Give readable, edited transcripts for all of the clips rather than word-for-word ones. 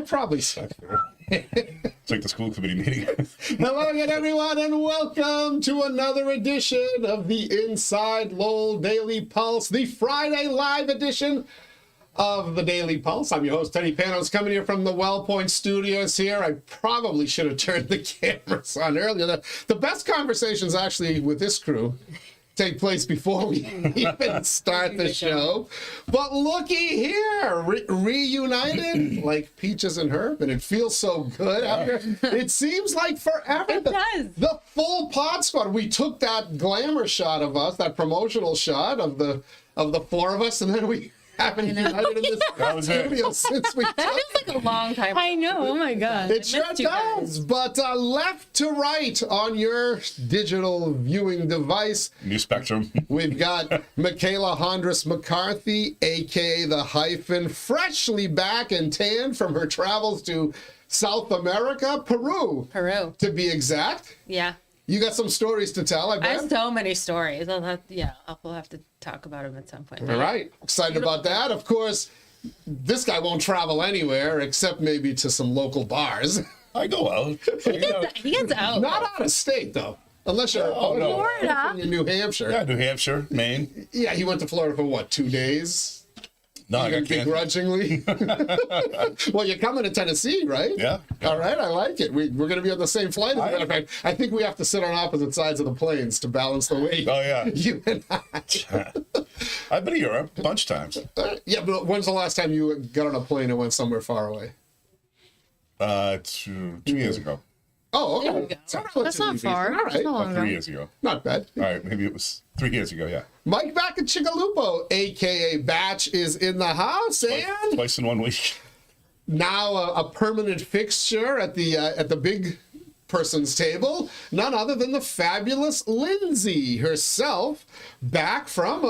Probably so. It's like the school committee meeting. Hello again, everyone, and welcome to another edition of the Inside Lowell Daily Pulse, the Friday live edition of the Daily Pulse. I'm your host, Teddy Panos, coming here from the Wellpoint Studios here. I probably should have turned the cameras on earlier. The best conversations actually with this crew take place before we even start the show. But looky here, reunited like Peaches and Herb, and it feels so good after. It seems like forever. It does. The full pod squad. We took that glamour shot of us, that promotional shot of the four of us, and then we haven't united in this studio since we. That feels like a long time. I know. Oh my God. It sure does. But left to right on your digital viewing device, New Spectrum. we've got 𝐏𝐷𝐿 𝐅𝐚𝐫𝐬, aka the hyphen, freshly back and tan from her travels to South America, Peru to be exact. Yeah. You got some stories to tell, I I bet. have so many stories. We'll have to talk about them at some point. All right. Excited about that. Of course, this guy won't travel anywhere except maybe to some local bars. I go out. He gets out. Not out of state, though. Unless you're no. Florida. in New Hampshire. Yeah, New Hampshire, Maine. Yeah, he went to Florida for what, 2 days? No, I Even got canceled. begrudgingly. Well, you're coming to Tennessee, right? Yeah. All right, I like it. We're going to be on the same flight. As a matter of fact, I think we have to sit on opposite sides of the planes to balance the weight. Oh, yeah. You and I. I've been to Europe a bunch of times. Yeah, but when's the last time you got on a plane and went somewhere far away? 2 years ago. Oh, There we okay. go. So That's not far. All That's right. not long 3 ago. years ago. Not bad. All right, maybe it was 3 years ago, yeah. Mike back at Chigalupo, a.k.a. Batch, is in the house, and Twice in 1 week. now a permanent fixture at the big person's table, none other than the fabulous Lindsay herself, back from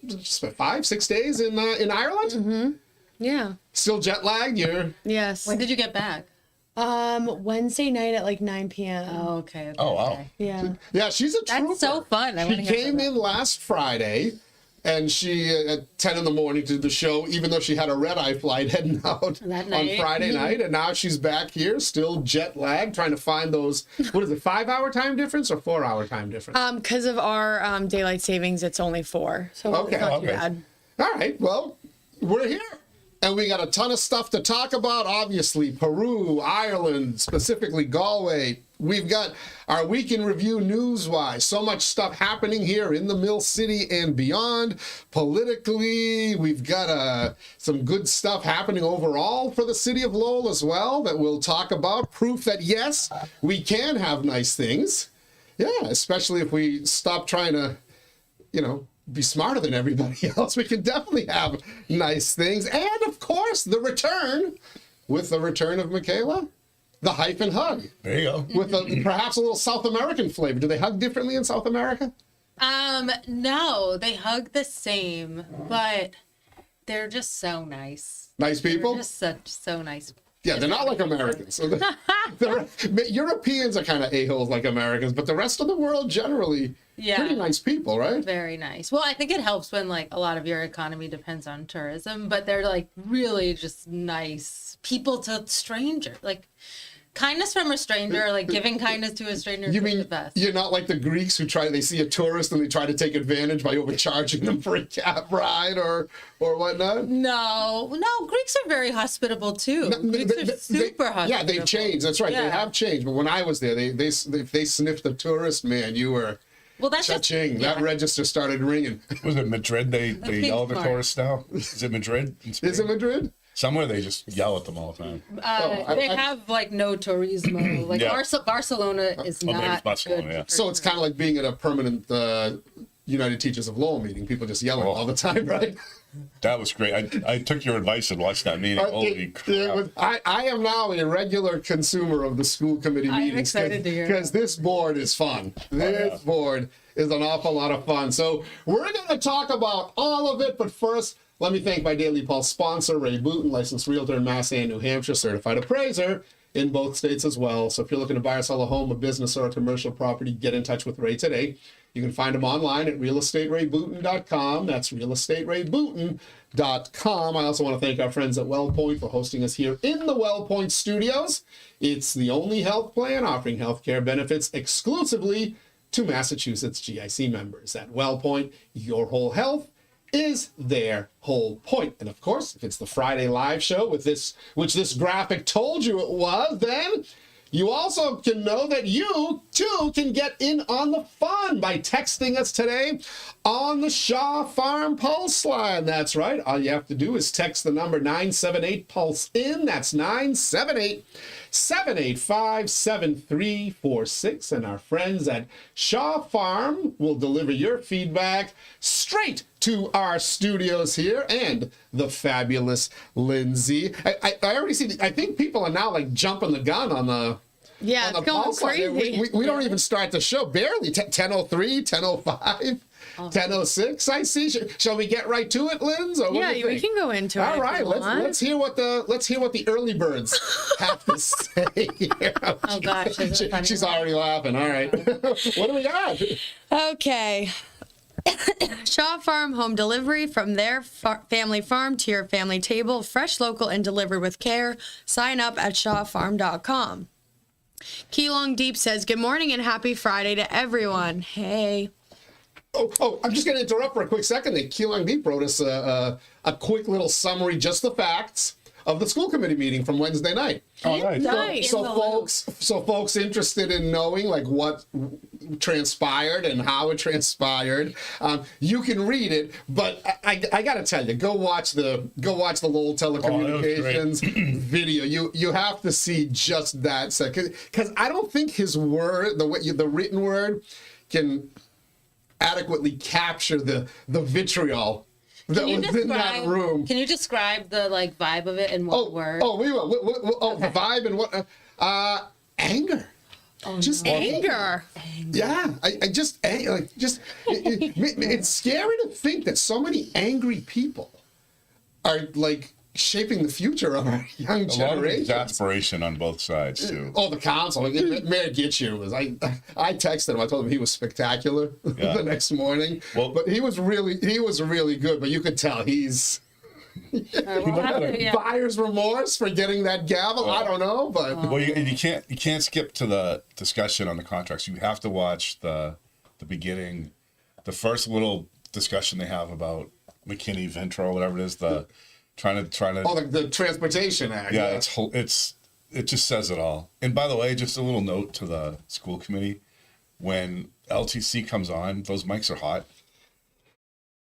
just 5-6 days in Ireland. Mm-hmm. Yeah. Still jet lagged. Yes. When did you get back? Wednesday night at like 9 p.m. Oh, okay. Oh, wow. Okay. Yeah. Yeah, she's a trooper. That's so fun. I She wanna hear came about in last Friday, and she at 10 in the morning to do the show, even though she had a red-eye flight heading out That on night. Friday night, and now she's back here, still jet lagged, trying to find those. What is it? 5-hour time difference or 4-hour time difference? Because of our daylight savings, it's only 4, so Okay, it's not too okay. bad. All right, well, we're here. And we got a ton of stuff to talk about. Obviously, Peru, Ireland, specifically Galway. We've got our week in review news-wise. So much stuff happening here in the Mill City and beyond. Politically, we've got some good stuff happening overall for the city of Lowell as well that we'll talk about. Proof that, yes, we can have nice things. Yeah, especially if we stop trying to, be smarter than everybody else. We can definitely have nice things. And of course, the return of 𝐏𝐷𝐿, the hyphen hug, There you go. with perhaps a little South American flavor. Do they hug differently in South America? No, they hug the same, but they're just so nice. Nice people? They're just so nice. Yeah, they're not like Americans. So Europeans are kind of a-holes like Americans, but the rest of the world generally pretty nice people, right? Very nice. Well, I think it helps when like a lot of your economy depends on tourism, but they're like really just nice people to strangers. Like kindness from a stranger, like giving kindness to a stranger You is mean the best. you're not like the Greeks who they see a tourist and they try to take advantage by overcharging them for a cab ride or whatnot? No, Greeks are very hospitable too. Greeks are super hospitable. Yeah, they've changed. That's right. They Yeah. have changed. But when I was there, they sniffed the tourist, man, you were Well, that's just cha-ching. yeah. That register started ringing. Was it Madrid? They pink yell at the smart. tourists now? Is it Madrid? In Spain? Is it Madrid? Somewhere they just yell at them all the time. They have like no turismo. Like Yeah. Barcelona is maybe it's not Barcelona, good. yeah. So it's kind of like being at a permanent United Teachers of Lowell meeting. People just yelling all the time, right? That was great. I took your advice and watched that meeting. Holy crap. I am now a regular consumer of the school committee I'm meetings excited to hear because this board is fun. This board is an awful lot of fun. So we're going to talk about all of it, but first, let me thank my Daily Pulse sponsor, Ray Booten, licensed realtor in Mass and New Hampshire, certified appraiser in both states as well. So if you're looking to buy or sell a home, a business, or a commercial property, get in touch with Ray today. You can find him online at realestaterayboonton.com. That's realestaterayboonton.com. I also want to thank our friends at WellPoint for hosting us here in the WellPoint studios. It's the only health plan offering healthcare benefits exclusively to Massachusetts GIC members. At WellPoint, your whole health is their whole point. And of course, if it's the Friday live show with this, which this graphic told you it was, then you also can know that you, too, can get in on the fun by texting us today on the Shaw Farm Pulse line. That's right. All you have to do is text the number 978-PULSE-IN. That's 978-785-7346. And our friends at Shaw Farm will deliver your feedback straight to our studios here and the fabulous Lindsay. I already see, I think people are now like jumping the gun on the Yeah, it's going pulse line. crazy. We don't even start the show, barely. 10:03, 10:05, 10:06, I see. Shall we get right to it, Linz? Or what Yeah, do you we think? can go into it. All if right, you want. let's hear what the early birds have to say here. Oh gosh, is it funny? She's already laughing. All right. What do we got? Okay. Shaw Farm home delivery from their family farm to your family table. Fresh, local, and delivered with care. Sign up at shawfarm.com. Keelong Deep says, good morning and happy Friday to everyone. Hey. Oh, I'm just going to interrupt for a quick second. Keelang Deep wrote us a quick little summary, just the facts of the school committee meeting from Wednesday night. Oh, nice. Nice. So folks interested in knowing like what transpired and how it transpired, you can read it. But I got to tell you, go watch the Lowell Telecommunications video. You have to see just that second, because I don't think his word, the written word, can adequately capture the vitriol that was in that room. Can you describe the like vibe of it in one word? We will. The vibe and what? Anger. Just Anger. Yeah, it's scary to think that so many angry people are like shaping the future of our young A lot of generation. exasperation on both sides too. Oh, the council. Mayor Ghitschew was. I texted him. I told him he was spectacular Yeah. the next morning. Well, but he was really good. But you could tell he's buyer's remorse for getting that gavel. I don't know, but Well, you can't skip to the discussion on the contracts. You have to watch the beginning, the first little discussion they have about McKinney, Ventura, whatever it is, trying to. oh, the Transportation Act. Yeah, it just says it all. And by the way, just a little note to the school committee: when LTC comes on, those mics are hot.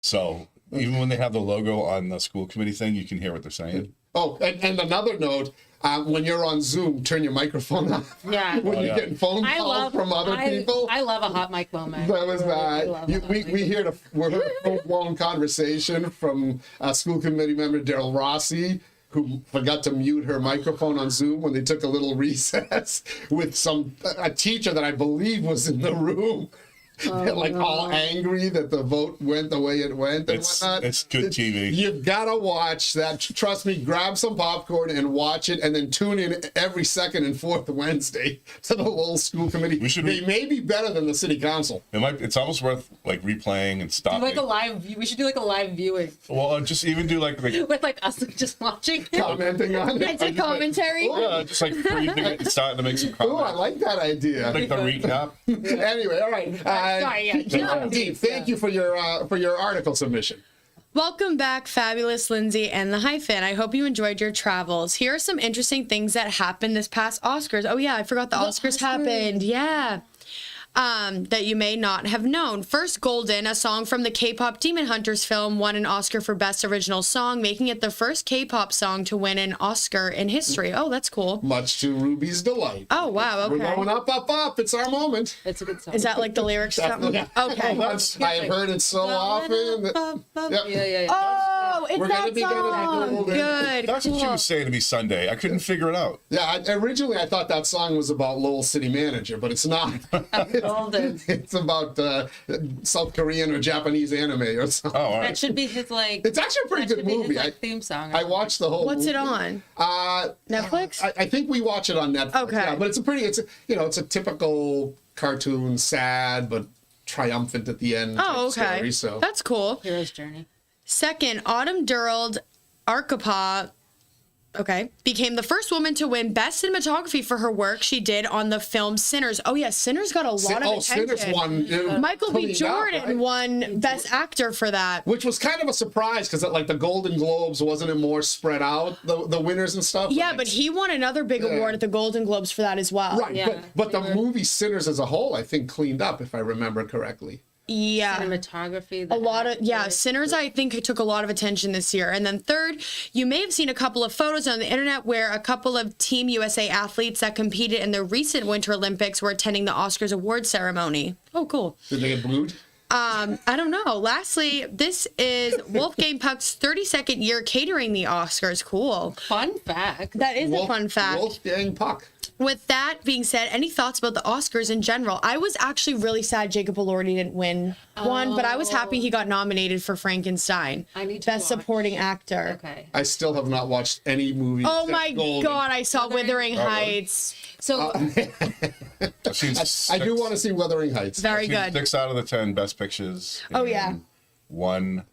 So even when they have the logo on the school committee thing, you can hear what they're saying. Oh, and another note: when you're on Zoom, turn your microphone off. Yeah. When you're getting phone calls from other people. I love a hot mic moment. That was we heard a full-blown conversation from school committee member Daryl Rossi, who forgot to mute her microphone on Zoom when they took a little recess with a teacher that I believe was in the room. They're like all angry that the vote went the way it went and whatnot. It's good TV. You've got to watch that. Trust me, grab some popcorn and watch it, and then tune in every second and fourth Wednesday to the Lowell School Committee. They may be better than the City Council. It's almost worth like replaying and stopping. Like a live view. We should do like a live viewing Well, just even do like with like us just watching. Commenting on it. It's a commentary. yeah, just like freezing it and starting to make some Oh, I comments. like that idea. Like the recap. Anyway, all right. Sorry, yeah. Deep, thank you for your article submission. Welcome back, fabulous Lindsay and the Hyphen. I hope you enjoyed your travels. Here are some interesting things that happened this past Oscars. Oh yeah, I forgot the Oscars happened. Yeah. That you may not have known. First, Golden, a song from the K-pop Demon Hunters film, won an Oscar for Best Original Song, making it the first K-pop song to win an Oscar in history. Oh, that's cool. Much to Ruby's delight. Oh, wow, okay. We're going up, up, up. It's our moment. It's a good song. Is that like the lyrics? or something? Yeah. Okay. I have heard it so often. Yep. Yeah. Oh, it's We're gonna that be getting song. into Golden. Good. That's what she was saying to me Sunday. I couldn't figure it out. Yeah, originally I thought that song was about Lowell City Manager, but it's not. Golden. It's about South Korean or Japanese anime or something. Oh, all That right. should be his like. It's actually a pretty that good should be his, movie. like, theme song. I watched the whole What's movie. it on? Netflix? I think we watch it on Netflix. Okay. Yeah, but it's a typical cartoon, sad but triumphant at the end. Oh, type okay. story, so That's cool. Hero's journey. Second, Autumn Durald Arkapaw, became the first woman to win Best Cinematography for her work she did on the film Sinners. Oh yeah, Sinners got a lot of attention. Sinners won. Michael B. cleaned up, Jordan right? won Best Actor for that. Which was kind of a surprise because like the Golden Globes, wasn't it more spread out, the winners and stuff? Yeah, Like, but he won another big award at the Golden Globes for that as well. right. Yeah, but the movie Sinners as a whole, I think, cleaned up if I remember correctly. Yeah. Cinematography. A lot of actors. Sinners I think took a lot of attention this year. And then third, you may have seen a couple of photos on the internet where a couple of Team USA athletes that competed in the recent Winter Olympics were attending the Oscars award ceremony. Oh, cool. Did they get booed? I don't know. Lastly, this is Wolfgang Puck's 32nd year catering the Oscars. Cool. Fun fact. That is a fun fact. Wolfgang Puck. With that being said, any thoughts about the Oscars in general? I was actually really sad Jacob Elordi didn't win one, but I was happy he got nominated for Frankenstein. I need to Best watch. Supporting Actor. Okay. I still have not watched any movie. Oh except my Golden. God, I saw Wuthering Heights. So I've seen I do want to see Wuthering Heights. Very good. 6 out of the 10 best pictures. Oh, yeah. and one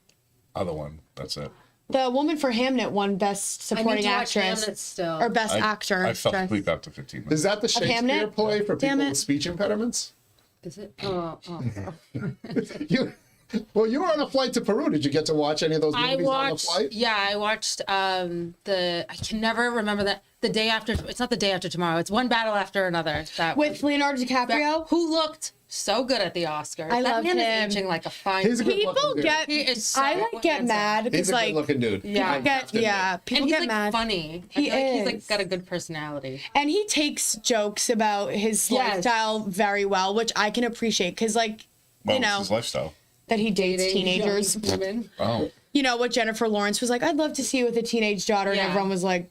other one. That's it. The woman for Hamnet won Best I need Supporting to watch Actress. Hamlet still. Or Best Actor. I fell Stress. asleep after 15 minutes. Is that the Shakespeare Hamnet? play for Damn people it. with speech impediments? Is it? Oh. You, well, you were on a flight to Peru. Did you get to watch any of those movies I on the watched. flight? Yeah, I watched I can never remember that. The day after. It's not the day after tomorrow. It's one battle after another. That With Leonardo DiCaprio? who looked so good at the Oscars. I that love man him. is aging like a fine. He's a good People looking dude. get, He is so I like get handsome. mad He's because a like, good looking dude. Yeah. I have to admit. people and he's get like mad. funny. I He feel like he's is. like got a good personality. And he takes jokes about his Yes. lifestyle very well, which I can appreciate because like, Well, you it's know, his lifestyle. that he dates Dating teenagers. young women. Oh. You know what Jennifer Lawrence was like, I'd love to see you with a teenage daughter, and Yeah. everyone was like,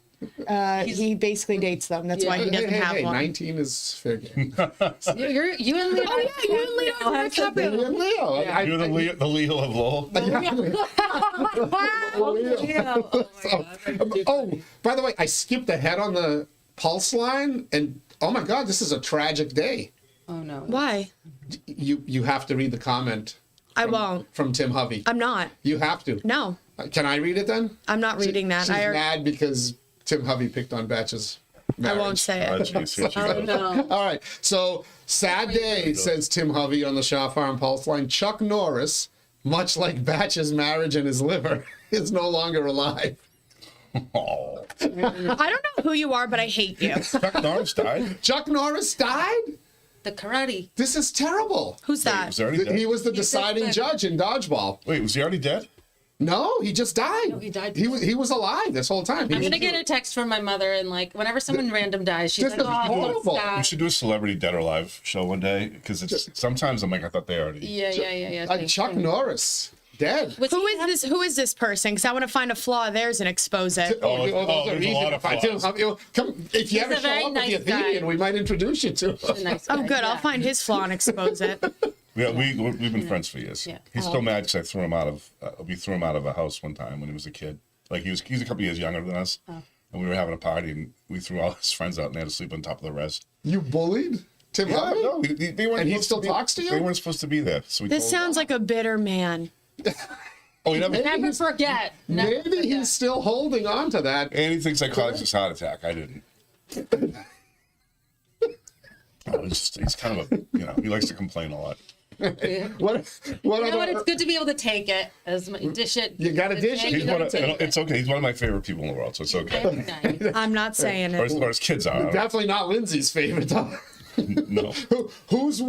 he basically dates them. That's why he doesn't have Hey, one. 19 is fair game. You and Leo. Oh yeah, you and Leo have some- Maybe I'm Leo. You're the Leo of Lowell. Oh, by the way, I skipped ahead on the pulse line, and oh my God, this is a tragic day. Oh no. Why? You have to read the comment I won't. from Tim Hovey. I'm not. You have to. No, Can I read it then? I'm not reading that. She's mad because Tim Hovey picked on Batch's I marriage. won't say Oh, it. geez, here she Oh goes. no. All right. So, sad day, says Tim Hovey on the Shaw Farm Pulse line. Chuck Norris, much like Batch's marriage and his liver, is no longer alive. Oh. I don't know who you are, but I hate you. Chuck Norris died? Chuck Norris died? The karate. This is terrible. Who's Wait, that? was he already dead? He was the He's deciding the- judge in dodgeball. Wait, was he already dead? No, he just died. No, he died. He was alive this whole time. I'm gonna get a text from my mother, and like whenever someone random dies, she's This like, is "Oh, horrible. stop." We should do a celebrity dead or alive show one day because it's sometimes I'm like I thought they already. Yeah. Chuck Norris dead. Was Who he is this? Who is this person? Because I want to find a flaw of theirs and expose it. Oh, those are there's a easy lot to of find. flaws. Come, if you He's ever a show very up nice with the Athenian, guy. we might introduce you to him. a nice Oh, guy, good. I'll yeah. find his flaw and expose it. Yeah, we've been friends for years. Yeah. He's still mad because I threw him out of. We threw him out of a house one time when he was a kid. Like he's a couple years younger than us, and we were having a party and we threw all his friends out and they had to sleep on top of the res. You bullied Tim Yeah, Hovey? no, they weren't. And he supposed still to be- talks to you? They weren't supposed to be there. So we This told sounds like a bitter man. Oh, he never. Never forget. Never Maybe forget. he's still holding on to that. And he thinks I caused his heart attack. I didn't. Oh, he's kind of a, he likes to complain a lot. What You know what? other? It's good to be able to take it as dish it. You gotta dish it. He's You gotta take it. it's okay. He's one of my favorite people in the world, so it's okay. Nice. I'm not saying Or it. his kids are. I don't Definitely not Lindsay's favorite. Though. know. No. Who's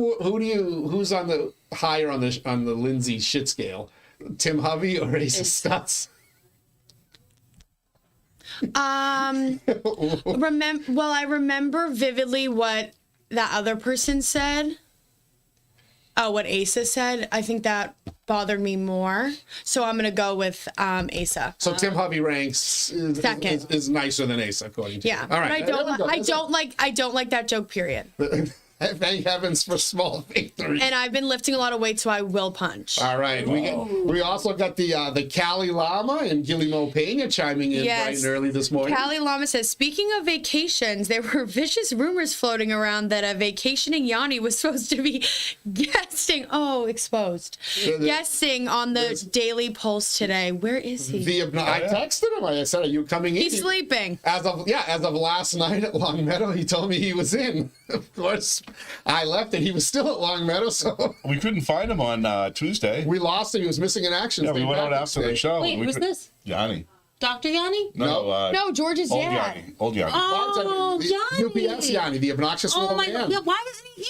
on the higher on the Lindsay shit scale? Tim Hovey or Ace of Stutz? I remember vividly what that other person said. Oh, what Asa said. I think that bothered me more. So I'm gonna go with Asa. So Tim Hovey ranks Second. is nicer than Ace according to Yeah. you. All right. But I don't like that joke. Period. Thank heavens for small victories. And I've been lifting a lot of weight, so I will punch. All right. We also got the 𝐒𝐷𝐿𝐷 𝐅𝐸 and 𝐏𝐷𝐿𝐷 𝐏𝐿𝐴 chiming in bright and early this morning. 𝐒𝐷𝐿𝐷 Llama says, speaking of vacations, there were vicious rumors floating around that a vacationing Yanni was supposed to be guesting on the Daily Pulse today. Where is he? I texted him. I said, "Are you coming in?" He's sleeping. As of last night at Long Meadow, he told me he was in. Of course, I left and he was still at Long Meadow, so We couldn't find him on Tuesday. we lost him. He was missing in action. Yeah, we went out after the show. Wait, and we who's this? Yanni. Dr. Yanni? No, No, George's old dad. Yanni. Old Yanni. Oh, Yanni. UPS Yanni, the obnoxious Oh little my man. God. Yeah, why wasn't he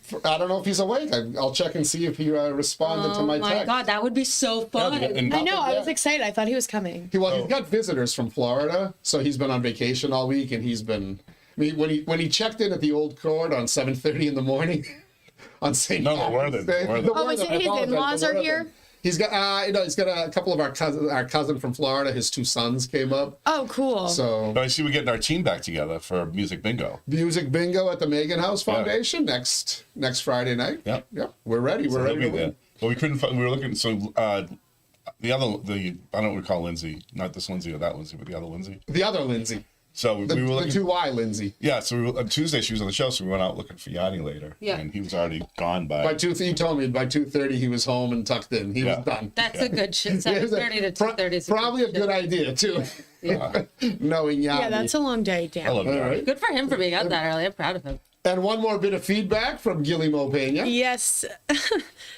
here? I don't know if he's awake. I'll check and see if he responded to my Oh my text. God, that would be so fun. and- I know, I was Yeah. excited. I thought he was coming. He's got visitors from Florida, so he's been on vacation all week, and he's been. I mean, when he checked in at the old court on 7:30 in the morning on St. No, the Patrick's Worthing, Day- the Worthing. the Oh, is it Worthing, I his apologize, in-laws the are Worthing. here? He's got he's got a couple of our cousin from Florida. His two sons came up, Oh, cool. so But I see we're getting our team back together for music bingo. music bingo at the Megan House Foundation next Friday night. Yep. We're ready. We're So ready he'll to be there. win. But we couldn't find, we were looking, so I don't know what we call Lindsay, not this Lindsay or that Lindsay, but the other Lindsay. The other Lindsay, So we the were looking, 2Y Lindsay. yeah, so on Tuesday she was on the show, so we went out looking for Yanni later. Yeah. And he was already gone by. By he told me by 2:30 he was home and tucked in. He was Yeah. done. That's a good shit. Yeah, it was 7:30 to 2:30 is probably a shit. good idea too. Knowing Yanni. Yeah, that's a long day, I damn. love All Yanni. right. Good for him for being out that early. I'm proud of him. And one more bit of feedback from 𝐏𝐷𝐿𝐷 𝐏𝐿𝐴. Yes.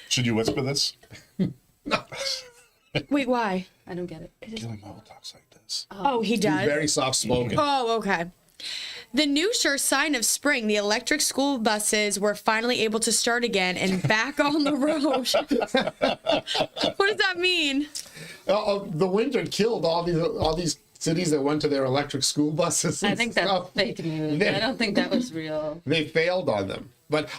Should you whisper this? Wait, why? I don't get it. Gilly Mo talks like this. Oh, he does? Very soft spoken. Oh, okay. The new sure sign of spring, the electric school buses were finally able to start again and back on the road. What does that mean? The winter killed all these cities that went to their electric school buses. I and think stuff. that's fake news. I don't think that was real. They failed on them. But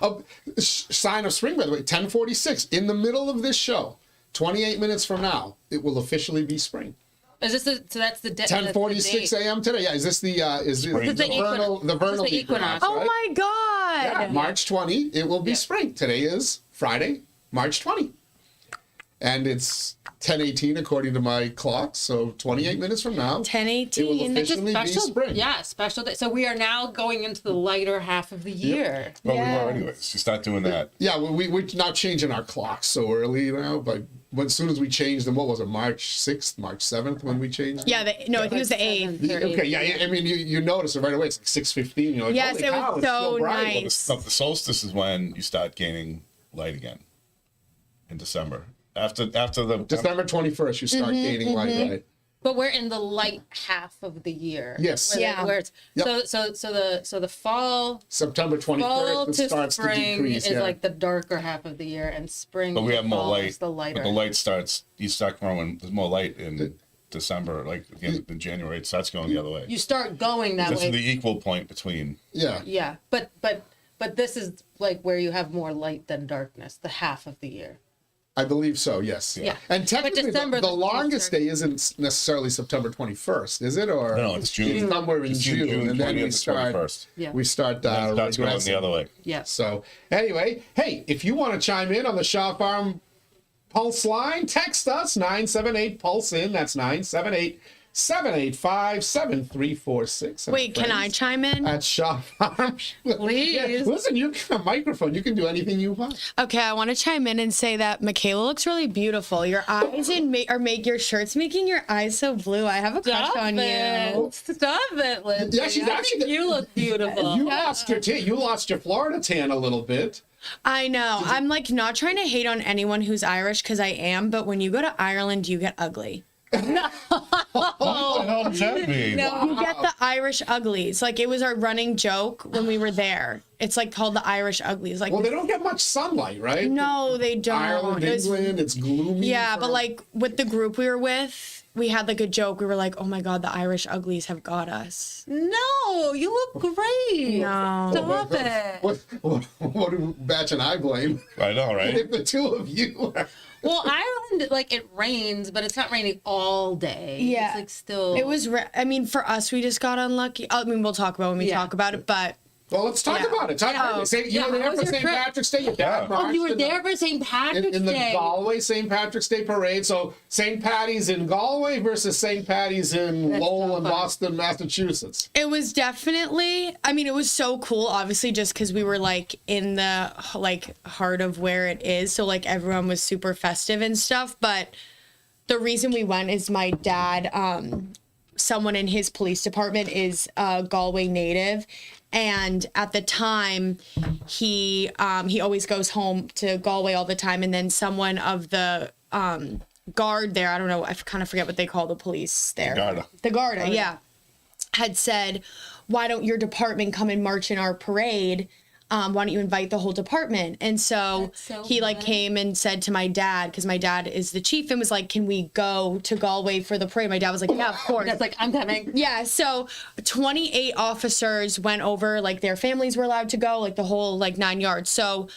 sign of spring, by the way, 10:46 in the middle of this show. 28 minutes from now, it will officially be spring. Is this so that's the 10:46 a.m. today. Yeah, is this the Spring. the vernal equinox. equinox? Oh right? my God. Yeah, March 20. It will be spring. Today is Friday, March 20, and it's 10:18 according to my clock. So 28 minutes from now, 10:18. it will It's a officially be special, spring. yeah, special day. So we are now going into the lighter half of the year. Well, we Yes. were anyways. You start doing that. Yeah, we're not changing our clocks so early now, but as soon as we changed them, what was it, March 6th, March 7th when we changed them? Yeah, no, I think it was the 8th. Okay, yeah, I mean, you notice it right away. It's like 6:15. You're like, Yes, holy it was cow, it's so still bright. nice. The solstice is when you start gaining light again in December. After the December 21st, you start gaining light, right? But we're in the light half of the year. Yes. Where, Yeah. where it's, Yep. so the fall September 21st, fall it to starts to spring decrease. is Yeah. like the darker half of the year, and spring. But we to have more fall light. is the lighter. But the light starts. You start growing. There's more light in December, like again in January. It starts going the other way. You start going that This way. is the equal point between. yeah. Yeah, but this is like where you have more light than darkness, the half of the year. I believe so, yes. Yeah. And technically, December, the the longest start- day isn't necessarily September 21st, is it? Or No, it's June. It's somewhere in It's June, and then 20th we to start. 21st. Yeah. We start It starts going regressing. the other way. Yeah. So anyway, hey, if you want to chime in on the Shaw Farm Pulse line, text us 978 Pulse in. That's 978-785-7346. And Wait, can I friends chime in? At Shaw Farm. Please. Yeah, listen, you got a microphone. You can do anything you want. Okay, I want to chime in and say that Michaela looks really beautiful. Your eyes your shirts making your eyes so blue. I have a crush Stop on you. it. Stop it, Lindsay. Yeah, she's I actually- think you look beautiful. You lost your you lost your Florida tan a little bit. I know. I'm like not trying to hate on anyone who's Irish because I am, but when you go to Ireland, you get ugly. What the hell does that mean? No. You get the Irish uglies. Like it was our running joke when we were there. It's like called the Irish uglies. Like Well, they don't get much sunlight, right? no, they don't. Ireland, It was- England, it's gloomy. yeah, for- but like with the group we were with, we had like a joke. We were like, "Oh my god, the Irish uglies have got us." No, you look great. No. Stop it. What do Batch and I blame? I know, right? If the two of you are. Well, Ireland, like it rains, but it's not raining all day. Yeah. It's like still. It was. I mean, for us, we just got unlucky. I mean, we'll talk about it when we Yeah. talk about it, but Well, let's talk about it. Talk about it. You were there how was for your St. trip? Patrick's Day. Your dad Oh, you were marched there for St. Patrick's in the Day. Galway St. Patrick's Day parade. So St. Patty's in Galway versus St. Patty's in Lowell and Boston, Massachusetts. It was definitely, I mean, it was so cool, obviously, just because we were like in the like heart of where it is. So like everyone was super festive and stuff. But the reason we went is my dad, someone in his police department is a Galway native. And at the time, he always goes home to Galway all the time. And then someone of the guard there, I don't know, I kind of forget what they call the police there. The Garda, yeah. Had said, why don't your department come and march in our parade? Why don't you invite the whole department? And so he like came and said to my dad, because my dad is the chief, and was like, can we go to Galway for the parade? My dad was like, yeah, of course. That's like, I'm coming. Yeah, so 28 officers went over, like their families were allowed to go, like the whole like 9 yards. So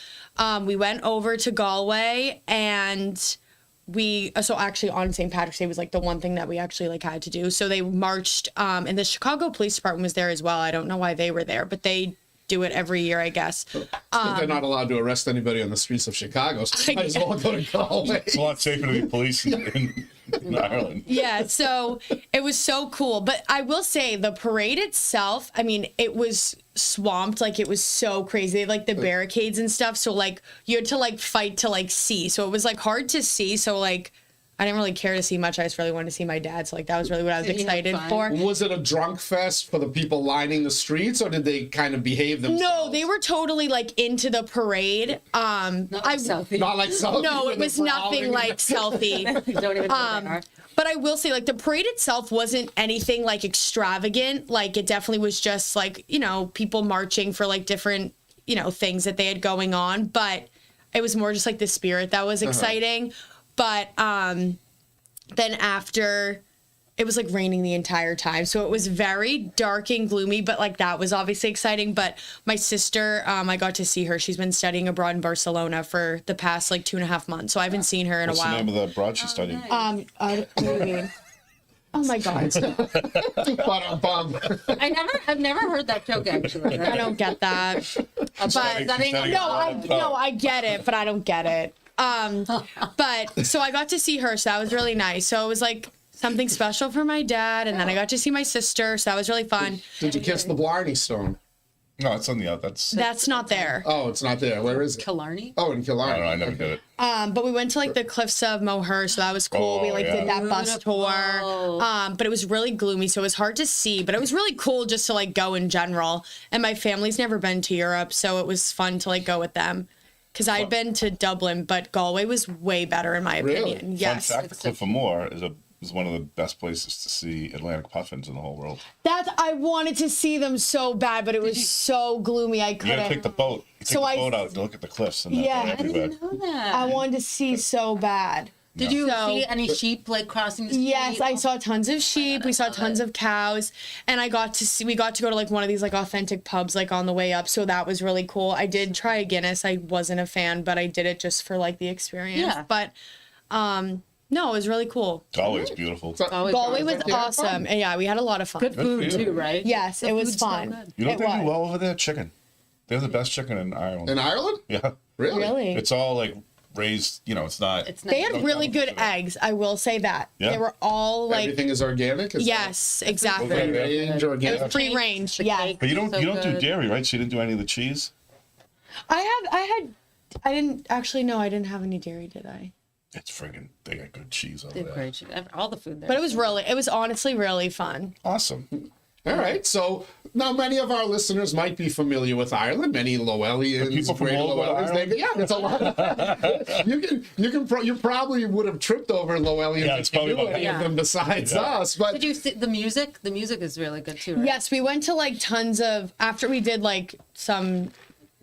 we went over to Galway, and so actually on St. Patrick's Day was like the one thing that we actually like had to do. So they marched, and the Chicago Police Department was there as well. I don't know why they were there, but they do it every year, I guess. They're not allowed to arrest anybody on the streets of Chicago, so they might as well go to Galway. It's a lot safer to be police in Ireland. Yeah, so it was so cool. But I will say the parade itself, I mean, it was swamped. Like, it was so crazy. They had, like, the barricades and stuff. So, like, you had to, like, fight to, like, see. So it was, like, hard to see. So, like, I didn't really care to see much. I just really wanted to see my dad. So, like, that was really what I was excited for. Was it a drunk fest for the people lining the streets, or did they kind of behave themselves? No, they were totally, like, into the parade. Not like Southie. Not like Southie. No, where it they're was nothing brawling. like Southie. Don't even know who they are. But I will say, like, the parade itself wasn't anything, like, extravagant. Like, it definitely was just, like, you know, people marching for, like, different, you know, things that they had going on. But it was more just, like, the spirit that was exciting. But then after, it was, like, raining the entire time. So it was very dark and gloomy, but, like, that was obviously exciting. But my sister, I got to see her. She's been studying abroad in Barcelona for the past, like, 2.5 months. So I haven't seen her in What's a while. the name of the abroad she's studying? What do you mean? Oh my God. Ba-dum-bum. I've never heard that joke, actually. I don't get that. But I get it, but I don't get it. But so I got to see her, so that was really nice. So it was like something special for my dad, and then I got to see my sister, so that was really fun. Did you kiss the Blarney Stone? No, it's on the That's not there. Oh, it's not there. Where is it? Killarney? Oh, in I Killarney. don't know. I never did it. But we went to like the cliffs of Moher, so that was cool. We like did that bus tour. But it was really gloomy, so it was hard to see. But it was really cool just to like go in general. And my family's never been to Europe, so it was fun to like go with them. Because I'd been to Dublin, but Galway was way better in my opinion. Really? Yes. Fun fact: the Cliff of Moher is one of the best places to see Atlantic puffins in the whole world. I wanted to see them so bad, but it was so gloomy I You couldn't. gotta take the boat. You take the boat out to look at the cliffs, and Yeah. they're I everywhere. know that. I wanted to see so bad. Did you So- see any sheep like crossing the street? Yes, I saw tons of sheep. We saw tons of cows, and we got to go to like one of these like authentic pubs like on the way up. So that was really cool. I did try a Guinness. I wasn't a fan, but I did it just for like the experience. Yeah. But no, it was really cool. Galway's beautiful. Galway was awesome. And yeah, we had a lot of fun. Good food for you. too, right? Yes, The it was food's so fun. good. You know It what they do was. well over there? Chicken. They have the best chicken in Ireland. In Ireland? Yeah. Really? Really? It's all like raised. You know, it's not. It's They nice. had really good eggs. I will say that. Yeah. They were all like Everything is organic? Is yes, that exactly. free Okay. range, It organic? was free range. The Yeah. cake But you is don't. so You don't do good. dairy, right? So you didn't do any of the cheese. I didn't actually know I didn't have any dairy, did I? It's friggin'. They got good cheese over They have there. great shit. All the food there. But it was honestly really fun. Awesome. All right. So now many of our listeners might be familiar with Ireland. Many Lowellians, people from greater all over Lowellians. Ireland? Yeah, it's a lot. You probably would have tripped over Lowellians Yeah, if it's you probably knew about any of half. them besides us. But Did you see the music? The music is really good too, right? Yes, we went to like tons of after we did like some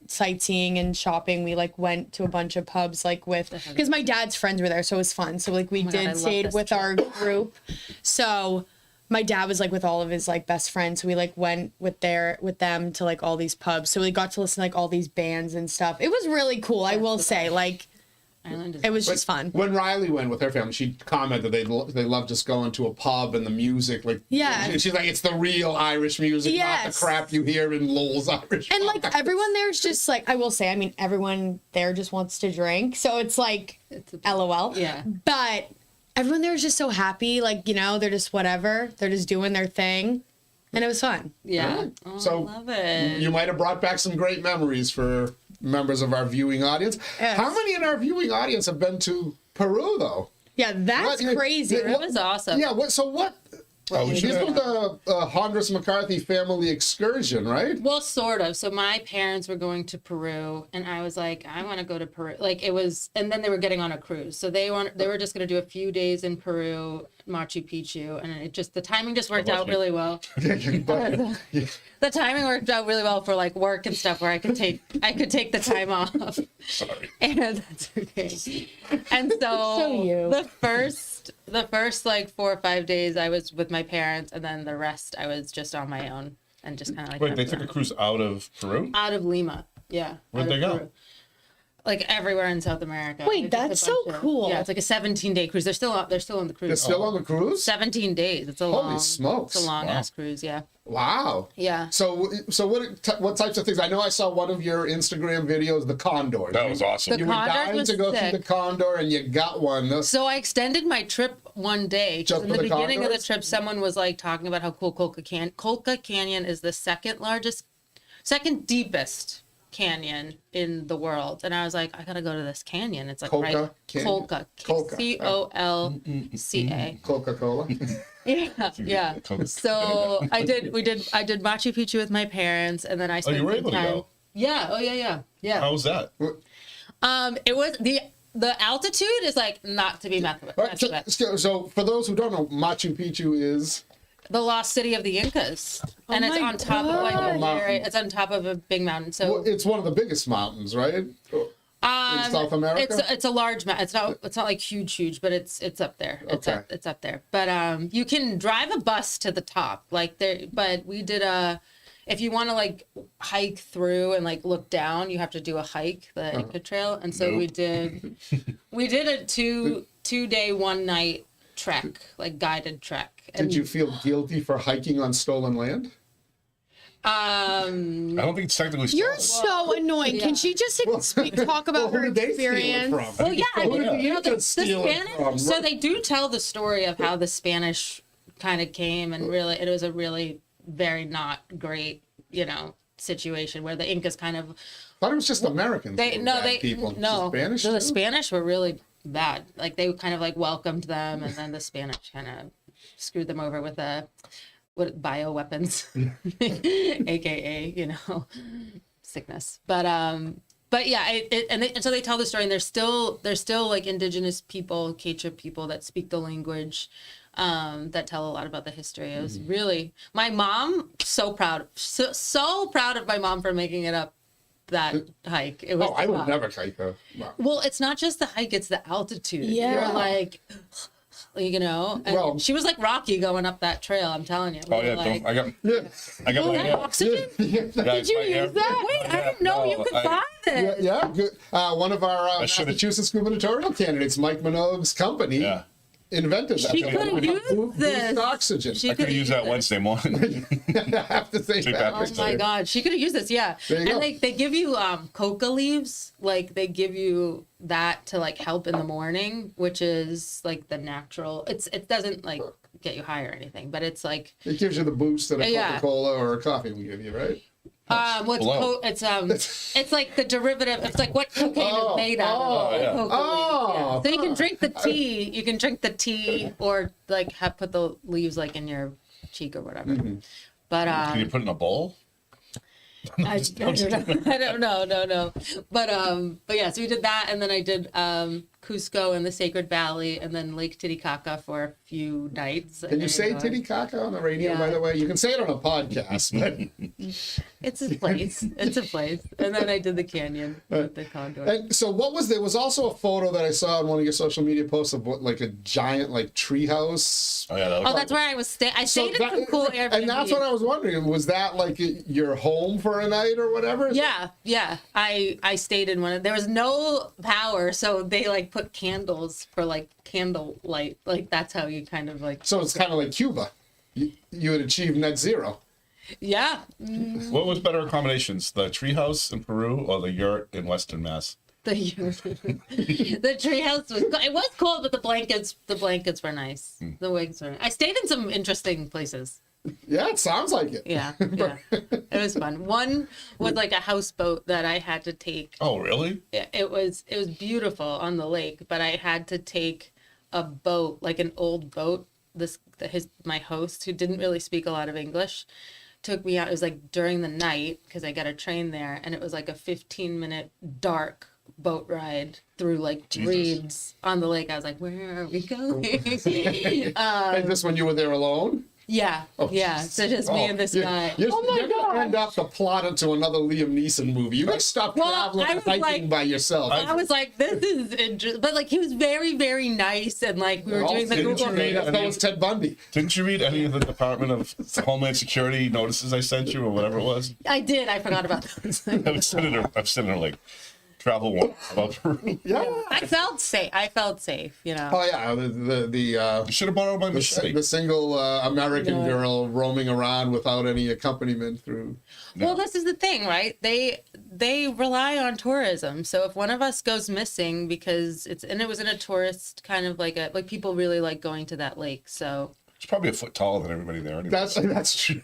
sightseeing and shopping, we like went to a bunch of pubs like with because my dad's friends were there, so it was fun. So like we my God, I did love stayed this with trip. our group. So my dad was like with all of his like best friends, so we like went with them to like all these pubs. So we got to listen to like all these bands and stuff. It was really cool. I will say, like Ireland is It was just fun. When Riley went with her family, she commented they love just going to a pub and the music. Like, Yeah. she's like, it's the real Irish music, not Yes. the crap you hear in Lowell's Irish. And like bars. everyone there is just like, I will say, I mean, everyone there just wants to drink. So it's like, LOL. Yeah. But everyone there is just so happy. Like, you know, they're just whatever. They're just doing their thing. And it was fun. Yeah. Oh, So, I love it. You might have brought back some great memories for members of our viewing audience. Yes. How many in our viewing audience have been to Peru, though? Yeah, that's What- crazy. what- It was awesome. Yeah, what? Oh, we This should was the Honduras McCarthy family excursion, right? Well, sort of. So my parents were going to Peru, and I was like, I want to go to Peru. Like it was, and then they were getting on a cruise, so they were just going to do a few days in Peru, Machu Picchu, and the timing just worked out really well. The timing worked out really well for like work and stuff, where I could take the time off. Sorry. And that's okay. And So you. the first like 4 or 5 days I was with my parents, and then the rest I was just on my own and just kind of like Wait, they took a cruise out of Peru? out of Lima. Yeah. Where'd out of they go? Peru. Like everywhere in South America. Wait, It's just a that's so bunch of- cool. Yeah, it's like a 17-day cruise. They're still on the They're cruise. still on the cruise? 17 days. It's a Holy long smokes. It's a long Wow. ass cruise, yeah. Wow. Yeah. So what types of things? I know I saw one of your Instagram videos, the condors. That was awesome. You were Condors dying was to go see sick. the condor, and you got one. So I extended my trip one day. 'Cause Just in for the the beginning of the condors? trip, someone was like talking about how cool Colca Canyon is the second deepest canyon in the world. And I was like, I gotta go to this canyon. It's like Colca Canyon. Colca. Colca. Colca. Coca-Cola. Yeah, yeah. Coca. So I did Machu Picchu with my parents, and then I spent you were some able to time. go? Yeah. Oh yeah. How was that? It was the altitude is like not to be messed with. Right, so for those who don't know, Machu Picchu is The lost city of the Incas, and it's my on top of like a God. very, it's on top of a big mountain. So it's one of the biggest mountains, right? In South America. it's a large mountain. It's not like huge, but it's up there. Okay. It's up there. But you can drive a bus to the top, like there. But we did if you want to like hike through and like look down, you have to do a hike, the Inca Trail, and so we did a two-day 1-night trek, like guided trek. Did you feel guilty for hiking on stolen land? I don't think it's technically You're stolen. so annoying. yeah. Can she just talk about Who her did they steal it experience? from? Well, yeah, I Who mean, did the you know, the Incas steal it Spanish. from? So they do tell the story of how the Spanish kind of came, and really, it was a really very not great, situation where the Incas kind of I thought it was just Americans. who were bad people. no, Spanish. the too? Spanish were really bad. Like they kind of like welcomed them, and then the Spanish kind of screwed them over with bioweapons, aka sickness. But yeah, and so they tell the story, and there's still like indigenous people, 𝐒𝐴𝐻 people that speak the language, that tell a lot about the history. It was really, my mom, so proud of my mom for making it up that hike. It was Oh, I would tough. never hike though. Wow. Well, it's not just the hike, it's the altitude. Yeah. You're like, and Well- she was like Rocky going up that trail, I'm telling you. Oh yeah, Like, I got Yeah. my oxygen? Did you use that? Wait, I didn't know you could buy this. Yeah, good. One of our should've- Massachusetts gubernatorial candidates, Mike Minogue's company, Yeah. invented that. She thing. could've used Boost this. oxygen. She I could have used that Wednesday morning. I have to say St. that. Patrick's Oh my Day. God, she could have used this, yeah. There you And go. they give you coca leaves, like they give you that to like help in the morning, which is like the natural. It doesn't like get you high or anything, but it's like It gives you the boost that a Yeah. Coca-Cola or a coffee will give you, right? Blow. it's like the derivative. It's like what cocaine is made out of. yeah. Coca leaves, Oh. So you can drink the tea. You can drink the tea, or like put the leaves like in your cheek or whatever. But Can you put it in a bowl? I don't know. No. But yeah, so we did that, and then I did Cusco and the Sacred Valley, and then Lake Titicaca for a few nights. Can you say Titicaca on the radio, by the way? You can say it on a podcast, but... It's a place. It's a place. And then I did the canyon with the condor. And so there was also a photo that I saw on one of your social media posts of what, like a giant like treehouse. Oh yeah, that Oh, that's where I was staying. I stayed in some cool Airbnb. And that's what I was wondering. Was that like your home for a night or whatever? Yeah. I stayed in one. There was no power, so they like put candles for like candle light. Like that's how you kind of like. So it's kind of like Cuba. You had achieved net zero. Yeah. What was better accommodations, the treehouse in Peru or the yurt in Western Mass? The treehouse was. It was cold, but the blankets were nice. The wigs were. I stayed in some interesting places. Yeah, it sounds like it. Yeah. It was fun. One was like a houseboat that I had to take. Oh, really? It was beautiful on the lake, but I had to take a boat, like an old boat. My host, who didn't really speak a lot of English, took me out. It was like during the night because I got a train there, and it was like a 15-minute dark boat ride through like reeds on the lake. I was like, where are we going? And this when you were there alone? Yeah. So just me and this guy. You're gonna end up the plot into another Liam Neeson movie. You gotta stop traveling and hiking by yourself. I was like, this is interesting. But like, he was very, very nice, and like we were doing the Google. That was Ted Bundy. Didn't you read any of the Department of Homeland Security notices I sent you or whatever it was? I did. I forgot about those. I've sent her like travel one about Peru. Yeah. I felt safe. You know. Oh yeah, the You should have borrowed my machete. the single American girl roaming around without any accompaniment through. Well, this is the thing, right? They rely on tourism. So if one of us goes missing because it was in a tourist kind of like people really like going to that lake. So She's probably a foot taller than everybody there. Anyway. That's true.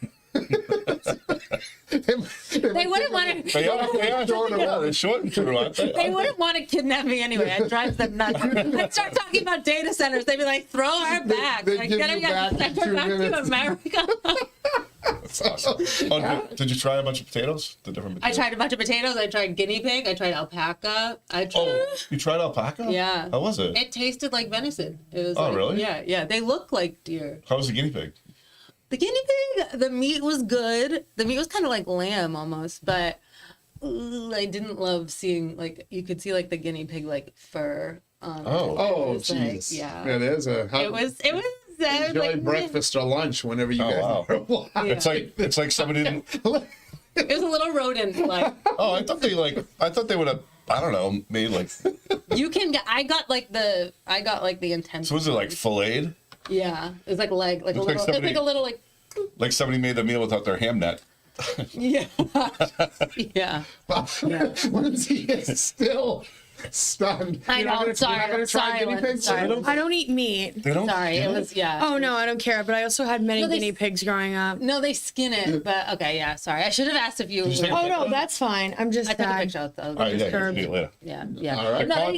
they wouldn't want to. They are. They're short and true, aren't they? They wouldn't want to kidnap me anyway. I'd drive them nuts. I'd start talking about data centers. They'd be like, throw her back. They'd Like, give get her you back in back 2 to minutes. America. That's awesome. Oh, did you try a bunch of potatoes? The different I potatoes? tried a bunch of potatoes. I tried guinea pig. I tried alpaca. Oh, you tried alpaca? Yeah. How was it? It tasted like venison. It was. Oh, like, really? Yeah. They look like deer. How was the guinea pig? The guinea pig, the meat was good. The meat was kind of like lamb almost, but I didn't love seeing like you could see like the guinea pig like fur. Oh, jeez. Yeah. There's a. It was. Enjoy like, breakfast or lunch whenever you guys. Wow. Are. It's like somebody didn't. It was a little rodent like. Oh, I thought they would have. I don't know, made like. You can get. I got like the intense. So was it like filleted? Yeah, it was like leg, like a Looks like little. It's somebody- like a little like. Like somebody made the meal without their ham net. Yeah. Yeah. Lindsay is still stunned. I You're know. not gonna try guinea pigs? I don't eat meat. They don't. Sorry, it was Oh no, I don't care. But I also had many No, they- guinea pigs growing up. No, they skin it, but okay, yeah. Sorry, I should have asked if you. Did you take a Oh no, picture? that's fine. I'm just I took a sad. picture of those. All right, yeah, you can Curved. do it later. Yeah. All right. No,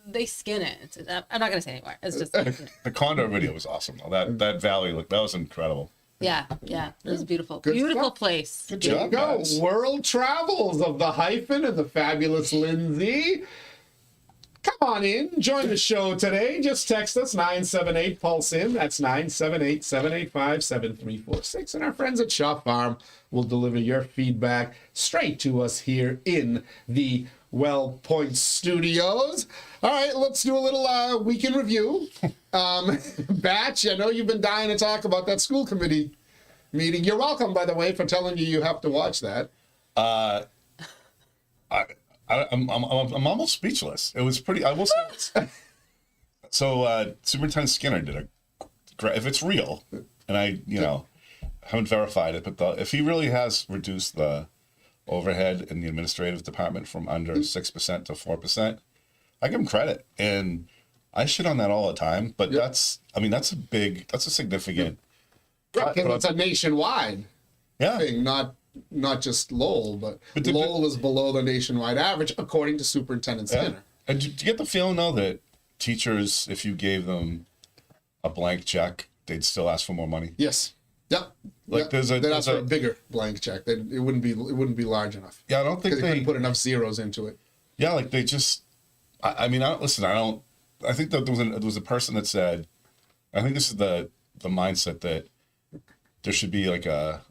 they skin it. I'm not gonna say anymore. It's just The condor video was awesome. Though. That valley look that was incredible. yeah. It was beautiful. Good Beautiful stuff. place. Good There you job, go. guys. World travels of the hyphen and the fabulous Lindsay. Come on in, join the show today. Just text us 978 Pulse in. That's 978-785-7346. And our friends at Shaw Farm will deliver your feedback straight to us here in the Well Point Studios. All right, let's do a little week in review. Batch, I know you've been dying to talk about that school committee meeting. You're welcome, by the way, for telling you have to watch that. I'm almost speechless. It was pretty. I will say. So Superintendent Skinner did a great. If it's real, and I haven't verified it, but if he really has reduced the overhead in the administrative department from under 6% to 4%, I give him credit, and I shit on that all the time. But that's a significant. Right, 'cause it's a nationwide Yeah. thing, not just Lowell, but But Lowell is below the nationwide average, according to Superintendent Yeah. Skinner. And do you get the feeling though that teachers, if you gave them a blank check, they'd still ask for more money? Yes. Yep. Like Yep. there's They'd ask for a a bigger blank check. It wouldn't be large enough yeah. I don't think because they they couldn't put enough zeros into it. yeah like they just I mean, I don't listen. I don't. I think that there was a person that said, I think this is the mindset that there should be like a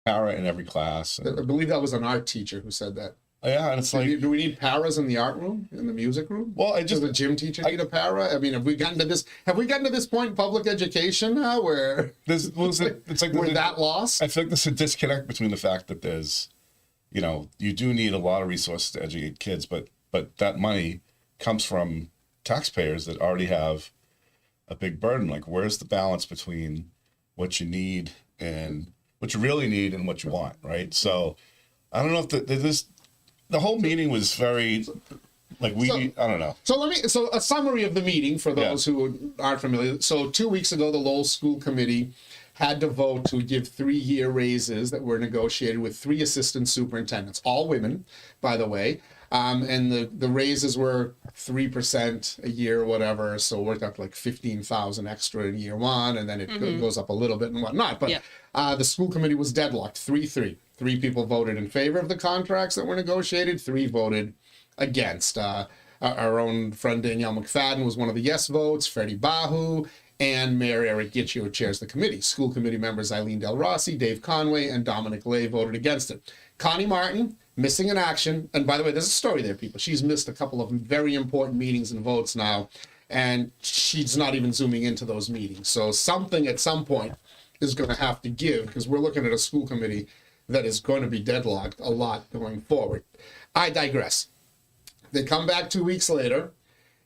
para in every class. I believe that was an art teacher who said that. Yeah, and it's like, Do we need paras in the art room, in the music room? well, I Does just a gym teacher need a para? I mean, have we gotten to this? Have we gotten to this point in public education now where it's like we're that lost? I feel like there's a disconnect between the fact that there's, you do need a lot of resources to educate kids, but that money comes from taxpayers that already have a big burden. Like, where's the balance between what you need and what you really need and what you want, right? So, I don't know if the whole meeting was very, like, I don't know. So a summary of the meeting for those who aren't familiar. So 2 weeks ago, the Lowell School Committee had to vote to give 3-year raises that were negotiated with 3 assistant superintendents, all women, by the way. And the raises were 3% a year or whatever, so it worked out to like $15,000 extra in year 1, and then it goes up a little bit and whatnot. But the school committee was deadlocked, 3-3. 3 people voted in favor of the contracts that were negotiated, 3 voted against. Our own friend Danielle McFadden was one of the yes votes, Freddie Bahu, and Mayor Eric Gitchio, who chairs the committee. School committee members Eileen Del Rossi, Dave Conway, and Dominic Lay voted against it. Connie Martin, missing in action. And by the way, there's a story there, people. She's missed a couple of very important meetings and votes now, and she's not even zooming into those meetings. So something at some point is going to have to give, because we're looking at a school committee that is going to be deadlocked a lot going forward. I digress. They come back 2 weeks later,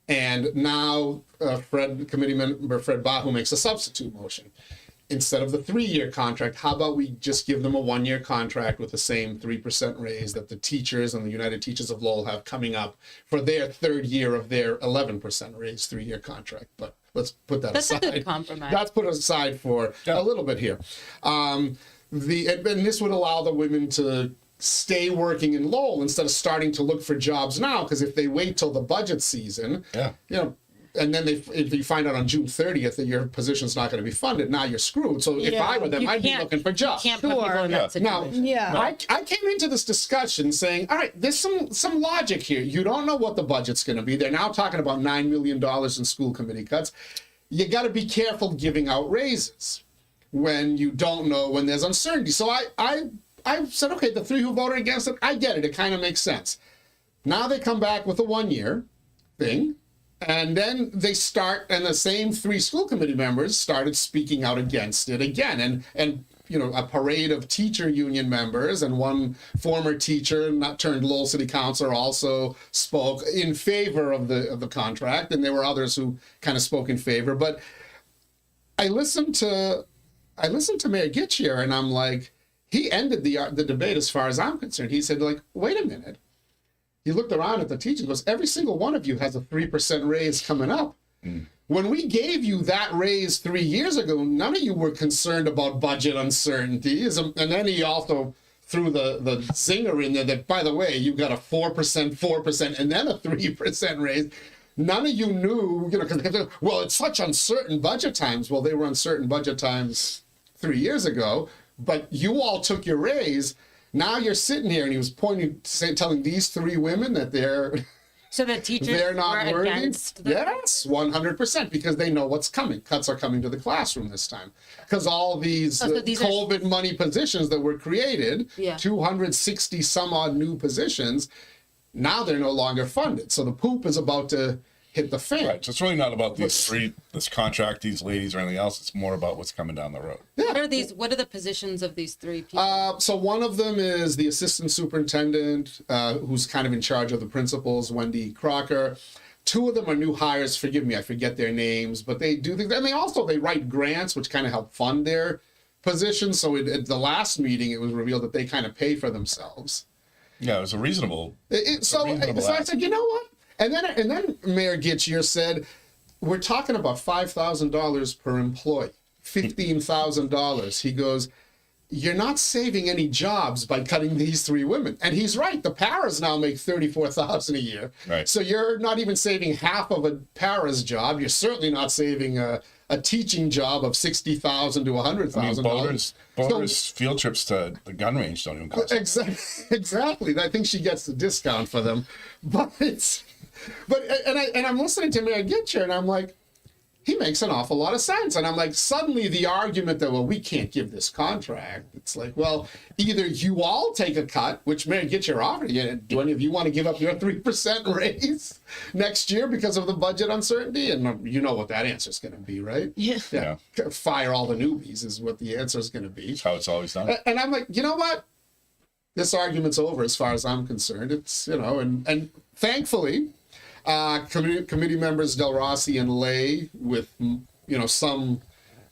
and now committee member Fred Bahu makes a substitute motion. Instead of the 3-year contract, how about we just give them a 1-year contract with the same 3% raise that the teachers and the United Teachers of Lowell have coming up for their 3rd year of their 11% raise 3-year contract. But let's put that aside. That's a good compromise. That's put aside for a little bit here. And this would allow the women to stay working in Lowell instead of starting to look for jobs now, because if they wait till the budget season, and then if you find out on June 30th that your position's not going to be funded, now you're screwed. So if I were them, I'd be looking for jobs. Can't put people in that situation. Now, I came into this discussion saying, all right, there's some logic here. You don't know what the budget's going to be. They're now talking about $9 million in school committee cuts. You got to be careful giving out raises when you don't know, when there's uncertainty. So I said, okay, the 3 who voted against it, I get it. It kind of makes sense. Now they come back with a 1-year thing. And then they start, and the same 3 school committee members started speaking out against it again. And a parade of teacher union members and one former teacher, not turned Lowell City Councilor, also spoke in favor of the contract. And there were others who kind of spoke in favor. But I listened to Mayor Gitchio, and I'm like, he ended the debate as far as I'm concerned. He said, like, wait a minute. He looked around at the teachers and goes, every single one of you has a 3% raise coming up. When we gave you that raise 3 years ago, none of you were concerned about budget uncertainties. And then he also threw the zinger in there that, by the way, you got a 4%, and then a 3% raise. None of you knew, because, well, it's such uncertain budget times. Well, they were uncertain budget times 3 years ago, but you all took your raise. Now you're sitting here, and he was telling these 3 women that so the teachers they're not were worthy. against Yes, 100%, because they know what's coming. Cuts are coming to the classroom this time, because all these COVID money positions that were created, 260 some odd new positions, now they're no longer funded. So the poop is about to hit the fan. Right. So it's really not about these 3, this contract, these ladies, or anything else. It's more about what's coming down the road. Yeah. What are the positions of these 3 people? So one of them is the assistant superintendent, who's kind of in charge of the principals, Wendy Crocker. 2 of them are new hires. Forgive me, I forget their names, but they do things. And they write grants, which kind of help fund their positions. So at the last meeting, it was revealed that they kind of pay for themselves. Yeah, it was a reasonable. So I said, you know what? And then Mayor Gitchio said, we're talking about $5,000 per employee, $15,000. He goes, you're not saving any jobs by cutting these 3 women. And he's right. The paras now make $34,000 a year. Right. So you're not even saving half of a para's job. You're certainly not saving a a teaching job of $60,000 to $100,000. Boaters field trips to the gun range don't even cost. Exactly. I think she gets the discount for them, but I'm listening to Mayor Gitcher, and I'm like, he makes an awful lot of sense. And I'm like, suddenly the argument that, well, we can't give this contract. It's like, well, either you all take a cut, which Mayor Gitcher offered. Do any of you want to give up your 3% raise next year because of the budget uncertainty? And you know what that answer is going to be, right? Yeah. Fire all the newbies is what the answer is going to be. That's how it's always done. And I'm like, you know what? This argument's over as far as I'm concerned. It's, and thankfully, committee members Del Rossi and Lay, with some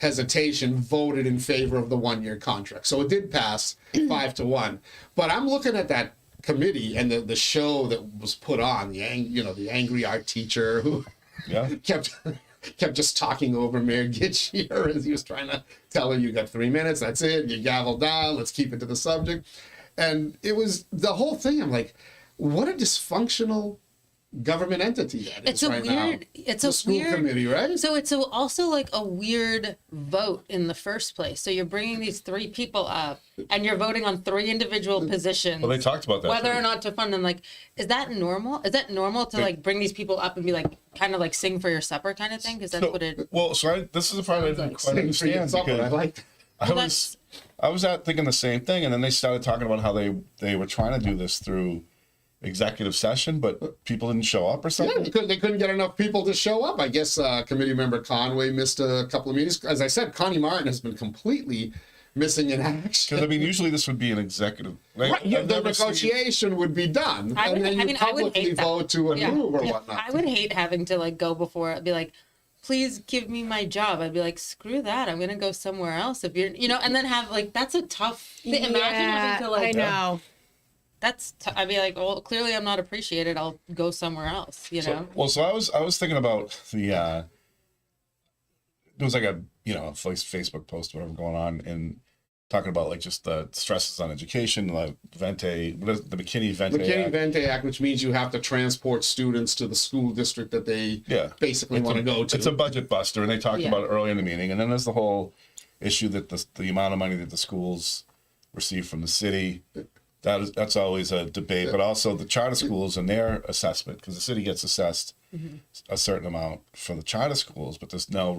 hesitation, voted in favor of the 1-year contract. So it did pass 5-1. But I'm looking at that committee and the show that was put on, the angry art teacher who kept just talking over Mayor Gitcher as he was trying to tell her, you got 3 minutes, that's it, you gavel down, let's keep it to the subject. And it was the whole thing. I'm like, what a dysfunctional government entity that is right now. It's the a school weird committee, right? So it's also like a weird vote in the first place. So you're bringing these 3 people up, and you're voting on 3 individual positions. Well, they talked about that. Whether or not to fund them. Like, is that normal? Is that normal to like bring these people up and be like, kind of like sing for your supper kind of thing? Because that's what it. Well, this is the part I didn't quite understand, I like. I was out thinking the same thing, and then they started talking about how they were trying to do this through executive session, but people didn't show up or something. Yeah, they couldn't get enough people to show up. I guess committee member Conway missed a couple of meetings. As I said, Connie Martin has been completely missing in action. Because usually this would be an executive. Right, the negotiation would be done, and then you publicly vote to approve or whatnot. I would hate having to like go before it, be like, please give me my job. I'd be like, screw that. I'm gonna go somewhere else. If you're, and then have like, that's a tough thing. Imagine having to like. I know. I'd be like, well, clearly I'm not appreciated. I'll go somewhere else, So I was thinking about there was like a Facebook post, whatever going on, and talking about like just the stresses on education, like the McKinney-Vente Act, which means you have to transport students to the school district that they basically want to go to. It's a budget buster, and they talked about it earlier in the meeting. And then there's the whole issue that the amount of money that the schools receive from the city. That's always a debate, but also the charter schools and their assessment, because the city gets assessed a certain amount for the charter schools, but there's no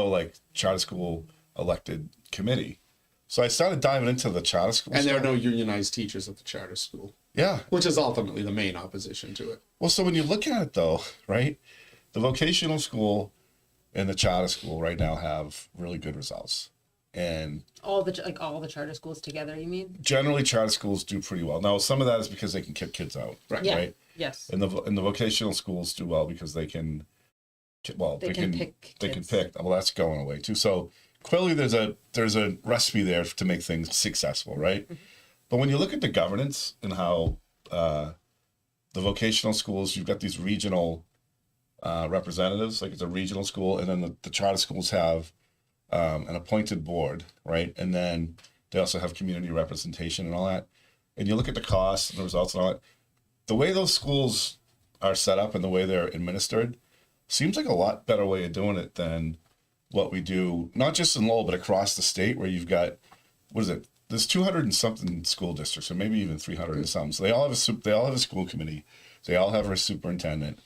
like charter school elected committee. So I started diving into the charter schools. And there are no unionized teachers at the charter school. Yeah. Which is ultimately the main opposition to it. Well, so when you look at it though, right, the vocational school and the charter school right now have really good results. And all the charter schools together, you mean? Generally, charter schools do pretty well. Now, some of that is because they can kick kids out, right? Yes. And the vocational schools do well because they can pick. Well, that's going away too. So clearly, there's a recipe there to make things successful, right? Mm-hmm. But when you look at the governance and how the vocational schools, you've got these regional representatives, like it's a regional school, and then the charter schools have an appointed board, right? And then they also have community representation and all that. And you look at the costs and the results and all that. The way those schools are set up and the way they're administered seems like a lot better way of doing it than what we do, not just in Lowell, but across the state, where you've got, there's 200 and something school districts, or maybe even 300 and something. So they all have a school committee. They all have a superintendent.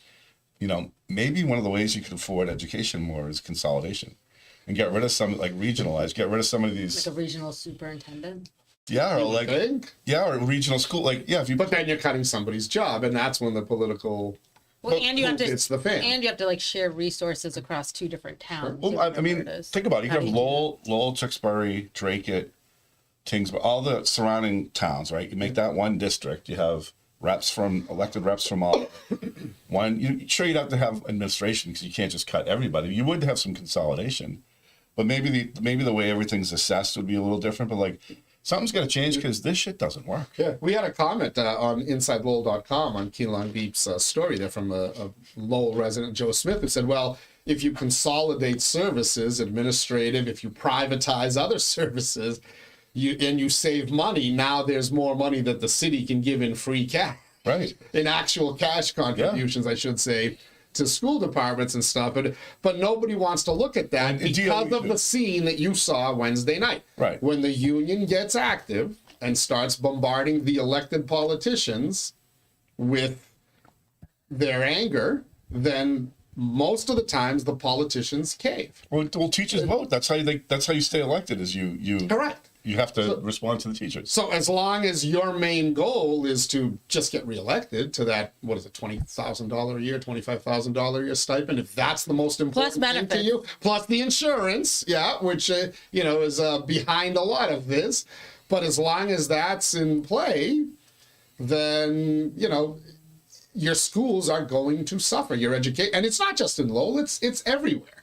Maybe one of the ways you can afford education more is consolidation. And get rid of some, like regionalize, get rid of some of these. Like a regional superintendent? Yeah, or regional school. But then you're cutting somebody's job, and that's when the political. And you have to. It's the fan. And you have to like share resources across 2 different towns. Well, I mean, think about it. You have Lowell, Tewksbury, Dracut, Kingsborough, all the surrounding towns, right? You make that one district. You have elected reps from all one. You'd have to have administration because you can't just cut everybody. You would have some consolidation. But maybe the way everything's assessed would be a little different. But like something's got to change because this shit doesn't work. Yeah, we had a comment on InsideLowell.com on Keelan Beep's story there from a Lowell resident, Joe Smith, who said, well, if you consolidate services, administrative, if you privatize other services, you save money, now there's more money that the city can give in free cash. Right. In actual cash contributions, I should say. to school departments and stuff, but nobody wants to look at that And because of the scene that you saw Wednesday night. Right. When the union gets active and starts bombarding the elected politicians with their anger, then most of the times the politicians cave. Well, teachers vote. That's how you stay elected. Is you Correct. You have to respond to the teachers. So as long as your main goal is to just get reelected to that, what is it, $20,000 a year, $25,000 a year stipend, if that's the most important thing to benefits. you, plus the insurance, which is behind a lot of this. But as long as that's in play, then your schools are going to suffer. Your education, and it's not just in Lowell; it's everywhere.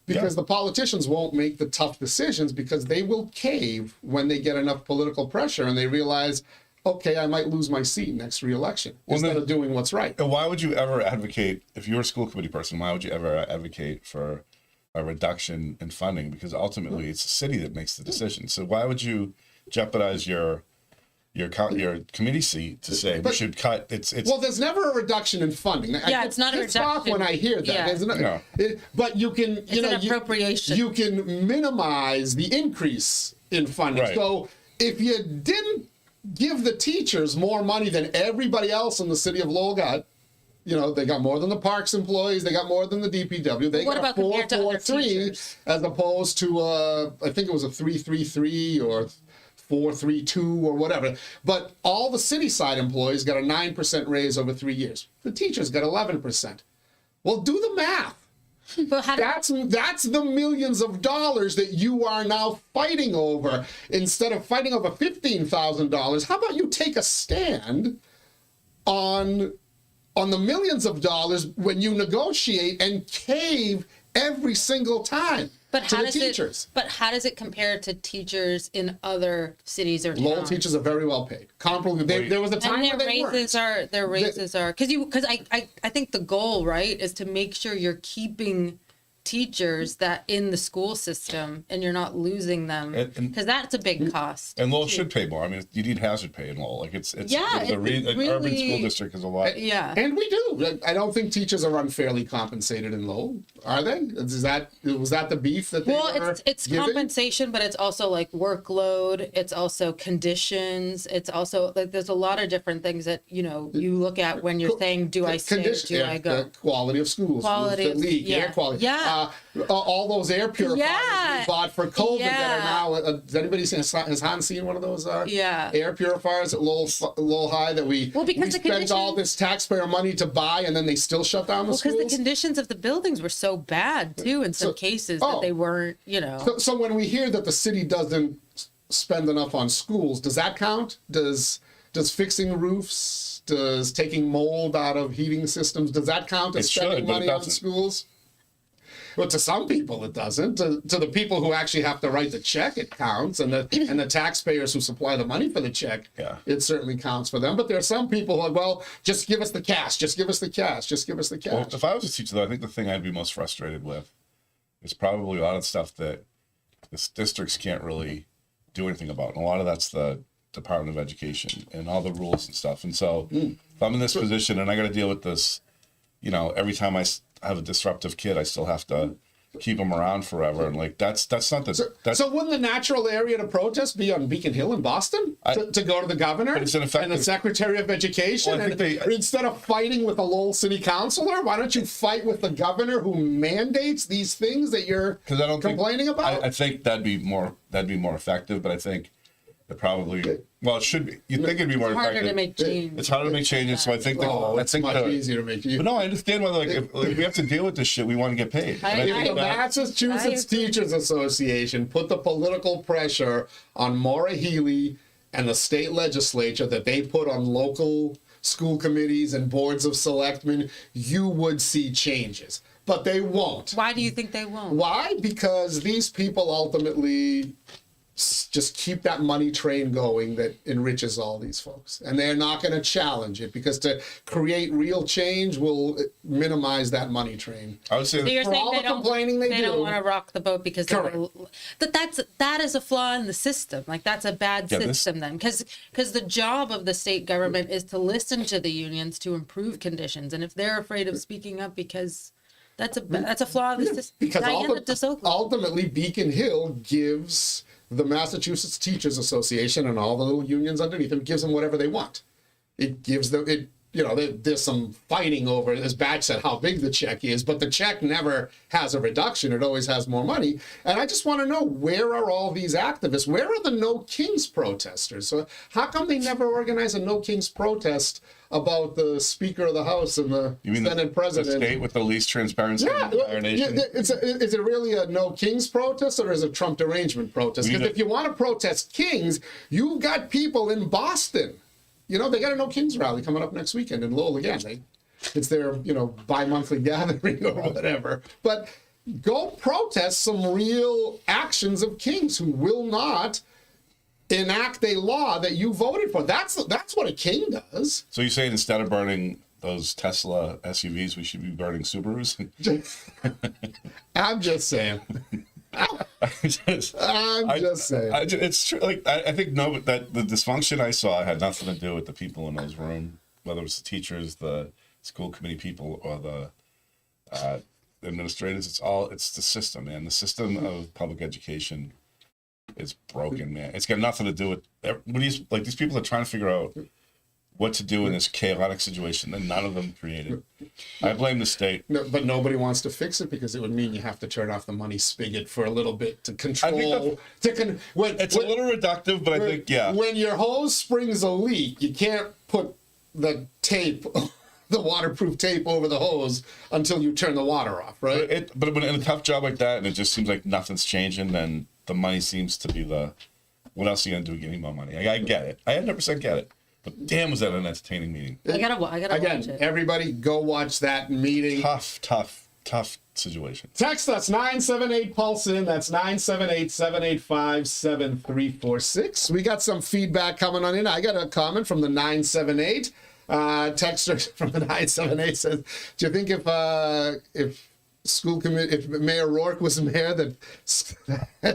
Because the politicians won't make the tough decisions because they will cave when they get enough political pressure and they realize, okay, I might lose my seat next re-election instead of doing what's right. And why would you ever advocate, if you're a school committee person, why would you ever advocate for a reduction in funding? Because ultimately it's the city that makes the decision. So why would you jeopardize your committee seat to say we should cut? Well, there's never a reduction in funding. It's not a reduction. Off when I hear that. Yeah. But you can, It's an appropriation. You can minimize the increase in funding. Right. So if you didn't give the teachers more money than everybody else in the city of Lowell got, they got more than the parks employees, they got more than the DPW. They What got about a compared to other 4-4-3 teachers? as opposed to I think it was a 3-3-3 or 4-3-2 or whatever. But all the city side employees got a 9% raise over 3 years. The teachers got 11%. Well, do the math. But how That's the millions of dollars that you are now fighting over. Instead of fighting over $15,000, how about you take a stand on the millions of dollars when you negotiate and cave every single time to the teachers? How does it compare to teachers in other cities or towns? Lowell teachers are very well paid. Comparably, there was a time And where they weren't. their raises are because I think the goal, right, is to make sure you're keeping teachers that in the school system and you're not losing them because that's a big cost. And Lowell should pay more. I mean, you need hazard pay in Lowell. Like it's an really, urban school district is a lot. Yeah. And we do. I don't think teachers are unfairly compensated in Lowell, are they? Was that the beef that they were it's giving? compensation, but it's also like workload. It's also conditions. It's also like there's a lot of different things that you look at when you're saying, do I stay or do I go? The quality of schools, Quality the league, air quality. Yeah. All those air purifiers we bought for COVID that are now. Has anybody seen? Has Hans seen one of those? Air purifiers at Lowell High that we spent all this taxpayer money to buy, and then they still shut down the schools. Because the conditions of the buildings were so bad too in some cases that they weren't. So when we hear that the city doesn't spend enough on schools, does that count? Does fixing roofs, does taking mold out of heating systems, does that count as spending money on schools? Well, to some people it doesn't. To the people who actually have to write the check, it counts, and the taxpayers who supply the money for the check, it certainly counts for them. But there are some people who are, well, just give us the cash, just give us the cash, just give us the cash. Well, if I was a teacher, though, I think the thing I'd be most frustrated with is probably a lot of stuff that the districts can't really do anything about, and a lot of that's the Department of Education and all the rules and stuff. And so, if I'm in this position and I got to deal with this, every time I have a disruptive kid, I still have to keep them around forever, and like that's not the. So wouldn't the natural area to protest be on Beacon Hill in Boston to go to the governor and the Secretary of Education? Well, I think instead of fighting with the Lowell City Councilor, why don't you fight with the governor who mandates these things that you're complaining about? I think that'd be more effective, but I think it probably it should be. You'd think it'd be more effective. Harder to make change. It's harder to make changes, so I think it's much easier to make. But no, I understand why. If we have to deal with this shit, we want to get paid. If the Massachusetts Teachers Association put the political pressure on Maura Healey and the state legislature that they put on local school committees and boards of selectmen, you would see changes. But they won't. Why do you think they won't? Why? Because these people ultimately just keep that money train going that enriches all these folks. And they're not going to challenge it, because to create real change will minimize that money train. I would say So you're For saying all they the don't, complaining they don't do. want to rock the boat because Correct. that is a flaw in the system. Like, that's a bad Yeah, this- system then, because the job of the state government is to listen to the unions to improve conditions, and if they're afraid of speaking up because that's a flaw of the system. Because Diana DeSoto. ultimately, Beacon Hill gives the Massachusetts Teachers Association and all the little unions underneath them, gives them whatever they want. It gives them, there's some fighting over, as Batch said, how big the check is, but the check never has a reduction. It always has more money. And I just want to know, where are all these activists? Where are the No Kings protesters? So how come they never organize a No Kings protest about the Speaker of the House and the you mean Senate the President? state with the least transparency Yeah, in the entire nation? is it really a No Kings protest, or is it a Trump derangement protest? We need Because if to- you want to protest Kings, you've got people in Boston. They got a No Kings rally coming up next weekend in Lowell again. It's their, bi-monthly gathering or whatever. But go protest some real actions of Kings who will not enact a law that you voted for. That's what a king does. So you're saying instead of burning those Tesla SUVs, we should be burning Subarus? I'm just saying. I'm just saying. It's true. Like I think that the dysfunction I saw had nothing to do with the people in those rooms, whether it's the teachers, the school committee people, or the administrators. It's the system, man. The system of public education is broken, man. It's got nothing to do with these people are trying to figure out what to do in this chaotic situation that none of them created. I blame the state. No, but nobody wants to fix it, because it would mean you have to turn off the money spigot for a little bit to control. It's a little reductive, but I think, yeah. When your hose springs a leak, you can't put the tape, the waterproof tape over the hose until you turn the water off, right? But when in a tough job like that, and it just seems like nothing's changing, then the money seems to be what else are you going to do to get any more money? I get it. I 100% get it. But damn, was that an entertaining meeting. I gotta watch Again, it. everybody go watch that meeting. Tough situation. Text us 978 Pulse in. That's 978-785-7346. We got some feedback coming on in. I got a comment from the 978. Texter from the 978 says, "Do you think if Mayor Rourke was mayor, that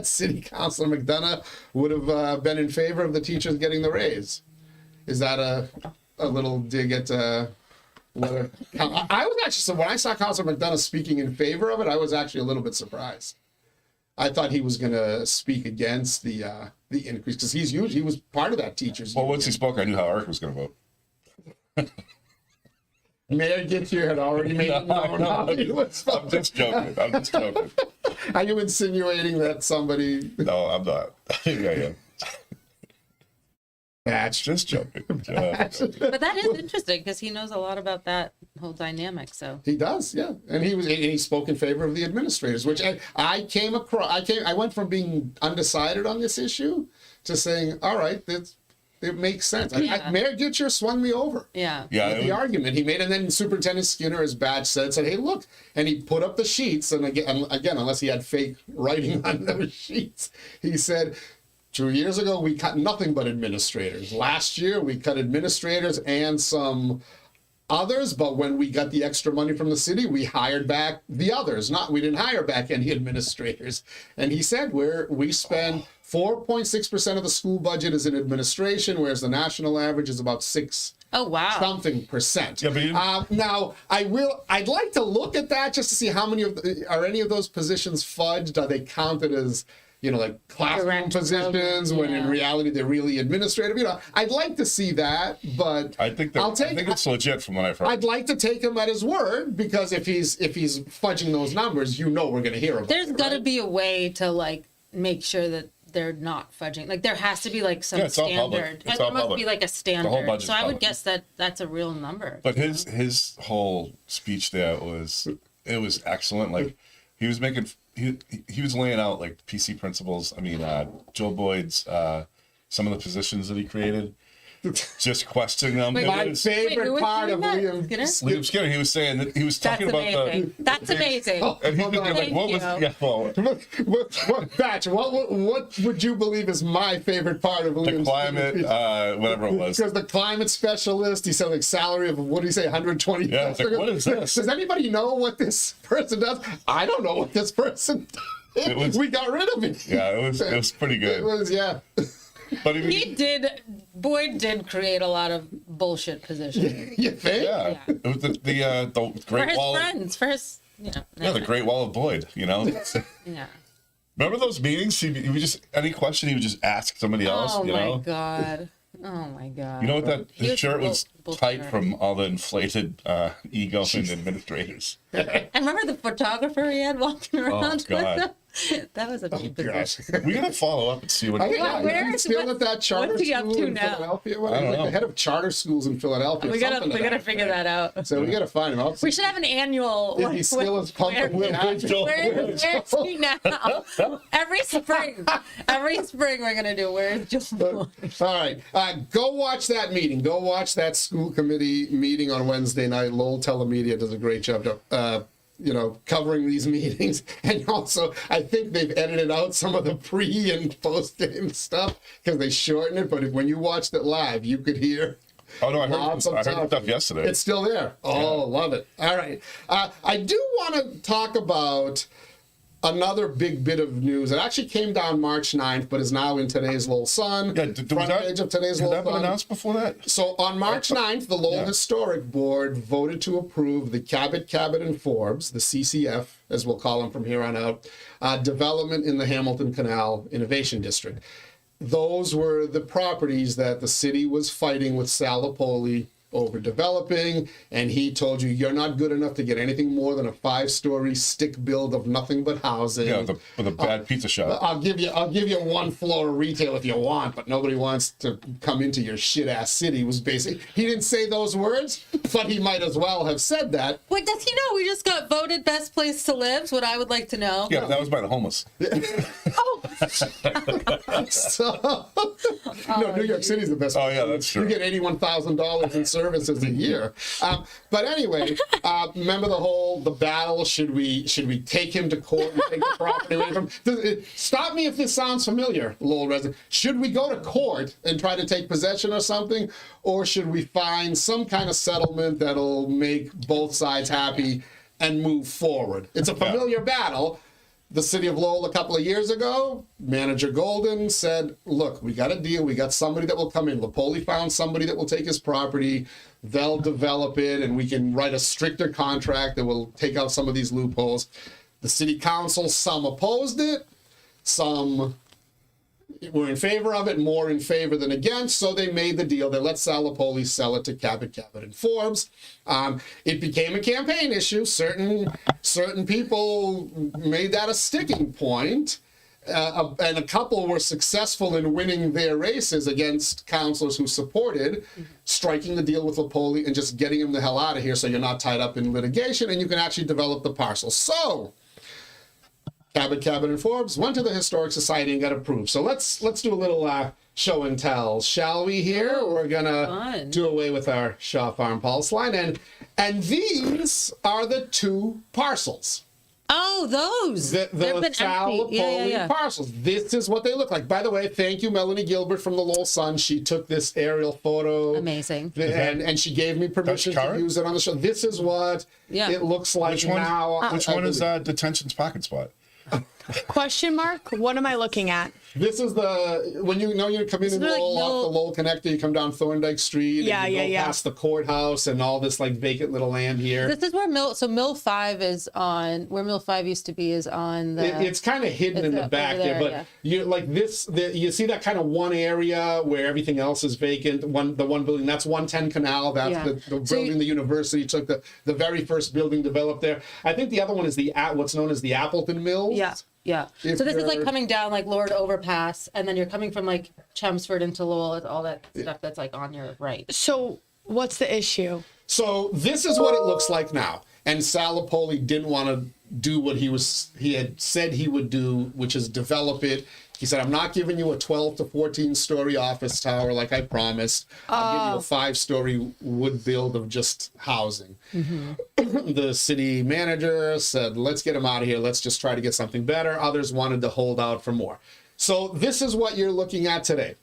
City Councilor McDonough would have been in favor of the teachers getting the raise?" Is that a little dig at whether? I was actually, when I saw Councilor McDonough speaking in favor of it, I was actually a little bit surprised. I thought he was going to speak against the increase, because he was part of that teachers. Well, union. once he spoke, I knew how Eric was going to vote. Mayor Gettier had already made it known how he was I'm just joking. Are you insinuating that somebody? No, I'm not. yeah. That's Just joking. But that is interesting, because he knows a lot about that whole dynamic. So He does, yeah, and he spoke in favor of the administrators, which I went from being undecided on this issue to saying, all right, it makes sense. Yeah. Mayor Gitcher swung me over. yeah, With the argument he made, and then Superintendent Skinner, as Batch said, "Hey, look," and he put up the sheets, and again, unless he had fake writing on those sheets, he said, 2 years ago, we cut nothing but administrators. Last year, we cut administrators and some others, but when we got the extra money from the city, we hired back the others. We didn't hire back any administrators. And he said we spend 4.6% of the school budget is in administration, whereas the national average is about 6 oh wow, something percent. Yeah, but now I'd like to look at that just to see how many are any of those positions fudged? Are they counted as like classroom Direct positions, when in yeah. reality they're really administrative? I'd like to see that, but I think it's legit from what I've heard. I'd like to take him at his word, because if he's fudging those numbers, we're going to hear about there's it, got to right? be a way to make sure that they're not fudging. Like, there has to be some Yeah, it's all public. standard. It's There all must public. be a standard. The whole budget's So I would public. guess that that's a real number. But his whole speech there was excellent. Like, he was making he was laying out PC principles. I mean, Joe Boyd's some of the positions that he created. just questioning them. Wait, It My is- favorite who was part of doing that? Liam. Skinner? Liam Skinner, he was saying that he was That's talking about amazing. the. That's amazing. And he Hold was on. like, what was? Thank Yeah, well, What would you believe is my favorite part of the Liam's climate, whatever it was. Because the climate specialist, he said like salary of what do you say, 120? Yeah, it's like, what is this? Does anybody know what this person does? I don't know what this person does. It was- We got rid of it. Yeah, it was pretty It good. was, yeah. But even, Boyd did create a lot of bullshit positions. You think? yeah, it was the For Great his Wall. friends, for his, Yeah, the Great Wall of Boyd. You know. Yeah. Remember those meetings? He would just any question he would just ask somebody else. Oh you my know. God. Oh my God. You know what that He his was shirt was bull- tight bullshitter. from all the inflated ego and administrators. And remember the photographer he had walking around? God. with him? That was a deep Gosh. position. We gotta follow up and see what. I think Well, yeah, where he's is- still what's- at that charter what's he up school to in now? Philadelphia. What, I don't like know. the head of charter schools in Philadelphia. We gotta something to that figure that out. So we gotta find him. I'll We should have an annual. Is he still as pumped up with Where is he now? Every spring we're gonna do. Where's Joel? All right, go watch that meeting. Go watch that school committee meeting on Wednesday night. Lowell Telemedia does a great job, covering these meetings. And also, I think they've edited out some of the pre and post game stuff because they shorten it. But when you watched it live, you could hear. Oh no, I Lots heard of the stuff yesterday. It's still there. Oh, love it. All right. I do want to talk about another big bit of news. It actually came down March 9th, but is now in today's Lowell Sun. Yeah, was front that, page of today's had Lowell that been Sun. announced before that? So on March 9th, the Lowell Yeah. Historic Board voted to approve the 𝐒𝐷, and Forbes, the CCF, as we'll call them from here on out, development in the Hamilton Canal Innovation District. Those were the properties that the city was fighting with Salapoli over developing, and he told you you're not good enough to get anything more than a 5-story stick build of nothing but housing. Yeah, with a bad pizza shop. I'll give you one floor of retail if you want, but nobody wants to come into your shit ass city. Was basically, he didn't say those words, but he might as well have said that. Wait, does he know we just got voted best place to live? Is what I would like to know. Yeah, that was by the homeless. Oh, So, no, New York City's the best. Oh, yeah, that's true. You get $81,000 in services a year. But anyway, remember the battle? Should we take him to court and take the property away from him? Stop me if this sounds familiar, Lowell resident. Should we go to court and try to take possession or something, or should we find some kind of settlement that'll make both sides happy and move forward? It's a familiar battle. The city of Lowell a couple of years ago, manager Golden said, look, we got a deal. We got somebody that will come in. Lapoli found somebody that will take his property. They'll develop it, and we can write a stricter contract that will take out some of these loopholes. The city council, some opposed it. Some were in favor of it, more in favor than against. So they made the deal that let Salapoli sell it to 𝐒𝐷, and Forbes. It became a campaign issue. Certain people made that a sticking point. And a couple were successful in winning their races against councilors who supported striking the deal with Lapoli and just getting him the hell out of here so you're not tied up in litigation and you can actually develop the parcel. So 𝐒𝐷, and Forbes went to the Historic Society and got approved. So let's do a little show and tell, shall we? Here we're gonna fun. do away with our Shaw Farm pulse line, and these are the two parcels. oh, those. The They've been Salapoli empty. Yeah. parcels. This is what they look like. By the way, thank you, Melanie Gilbert from the Lowell Sun. She took this aerial photo. Amazing. And she gave me permission to current? use it on the show. This is what it looks like Which one? now. Which one is Detention's Pocket Spot? Question mark? What am I looking at? This is when you come in Isn't and there, like, Lowell off the no- Lowell connector, you come down Thorndike Street, and you go past the courthouse and all this like vacant little land here. This is where Mill 5 is on, where Mill 5 used to be is on the. It's kind of hidden in the up back over there, but yeah. you like this. You see that kind of one area where everything else is vacant. The one building, that's 110 Canal. That's Yeah. the So building the university took. The very first building developed there. I think the other one is what's known as the Appleton Mills. Yeah. If So this is like you're- coming down like Lord Overpass, and then you're coming from like Chelmsford into Lowell. It's all that stuff that's like on your right. So what's the issue? So this is what it looks like now. And Salapoli didn't want to do what he had said he would do, which is develop it He said, I'm not giving you a 12 to 14 story office tower like I promised. I'll give you a 5-story wood build of just housing. The city manager said, let's get him out of here. Let's just try to get something better. Others wanted to hold out for more. So this is what you're looking at today.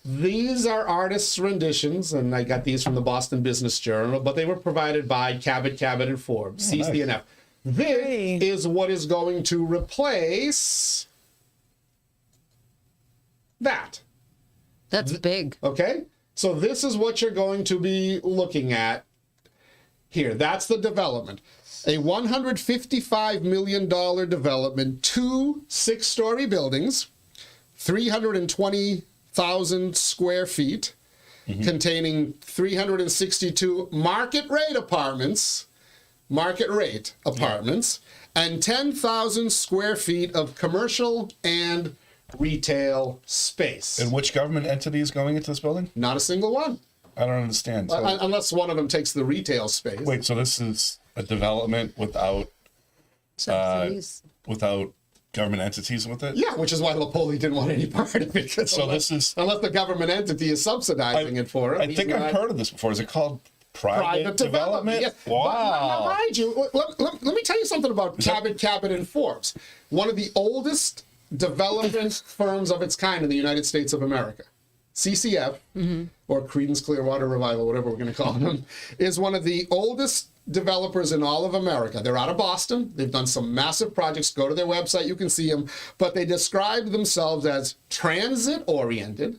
These are artists' renditions, and I got these from the Boston Business Journal, but they were provided by Cabot, and Forbes, CCNF. This is what is going to replace that. That's big. Okay? So this is what you're going to be looking at here. That's the development. A $155 million development, 2 6-story buildings, 320,000 square feet, containing 362 market rate apartments, and 10,000 square feet of commercial and retail space. And which government entity is going into this building? Not a single one. I don't understand. So, Unless one of them takes the retail space. wait, so this is a development without Subsidies. government entities with it? Yeah, which is why Lapoli didn't want any part of it. Because So this is- unless the government entity is subsidizing it for him. I think I've heard of this before. Is it called private development? Yes. Wow. But mind you, let me tell you something about Cabot, and Forbes. One of the oldest development firms of its kind in the United States of America. CCF, or Creedence Clearwater Revival, whatever we're going to call them, is one of the oldest developers in all of America. They're out of Boston. They've done some massive projects. Go to their website, you can see them. But they describe themselves as transit-oriented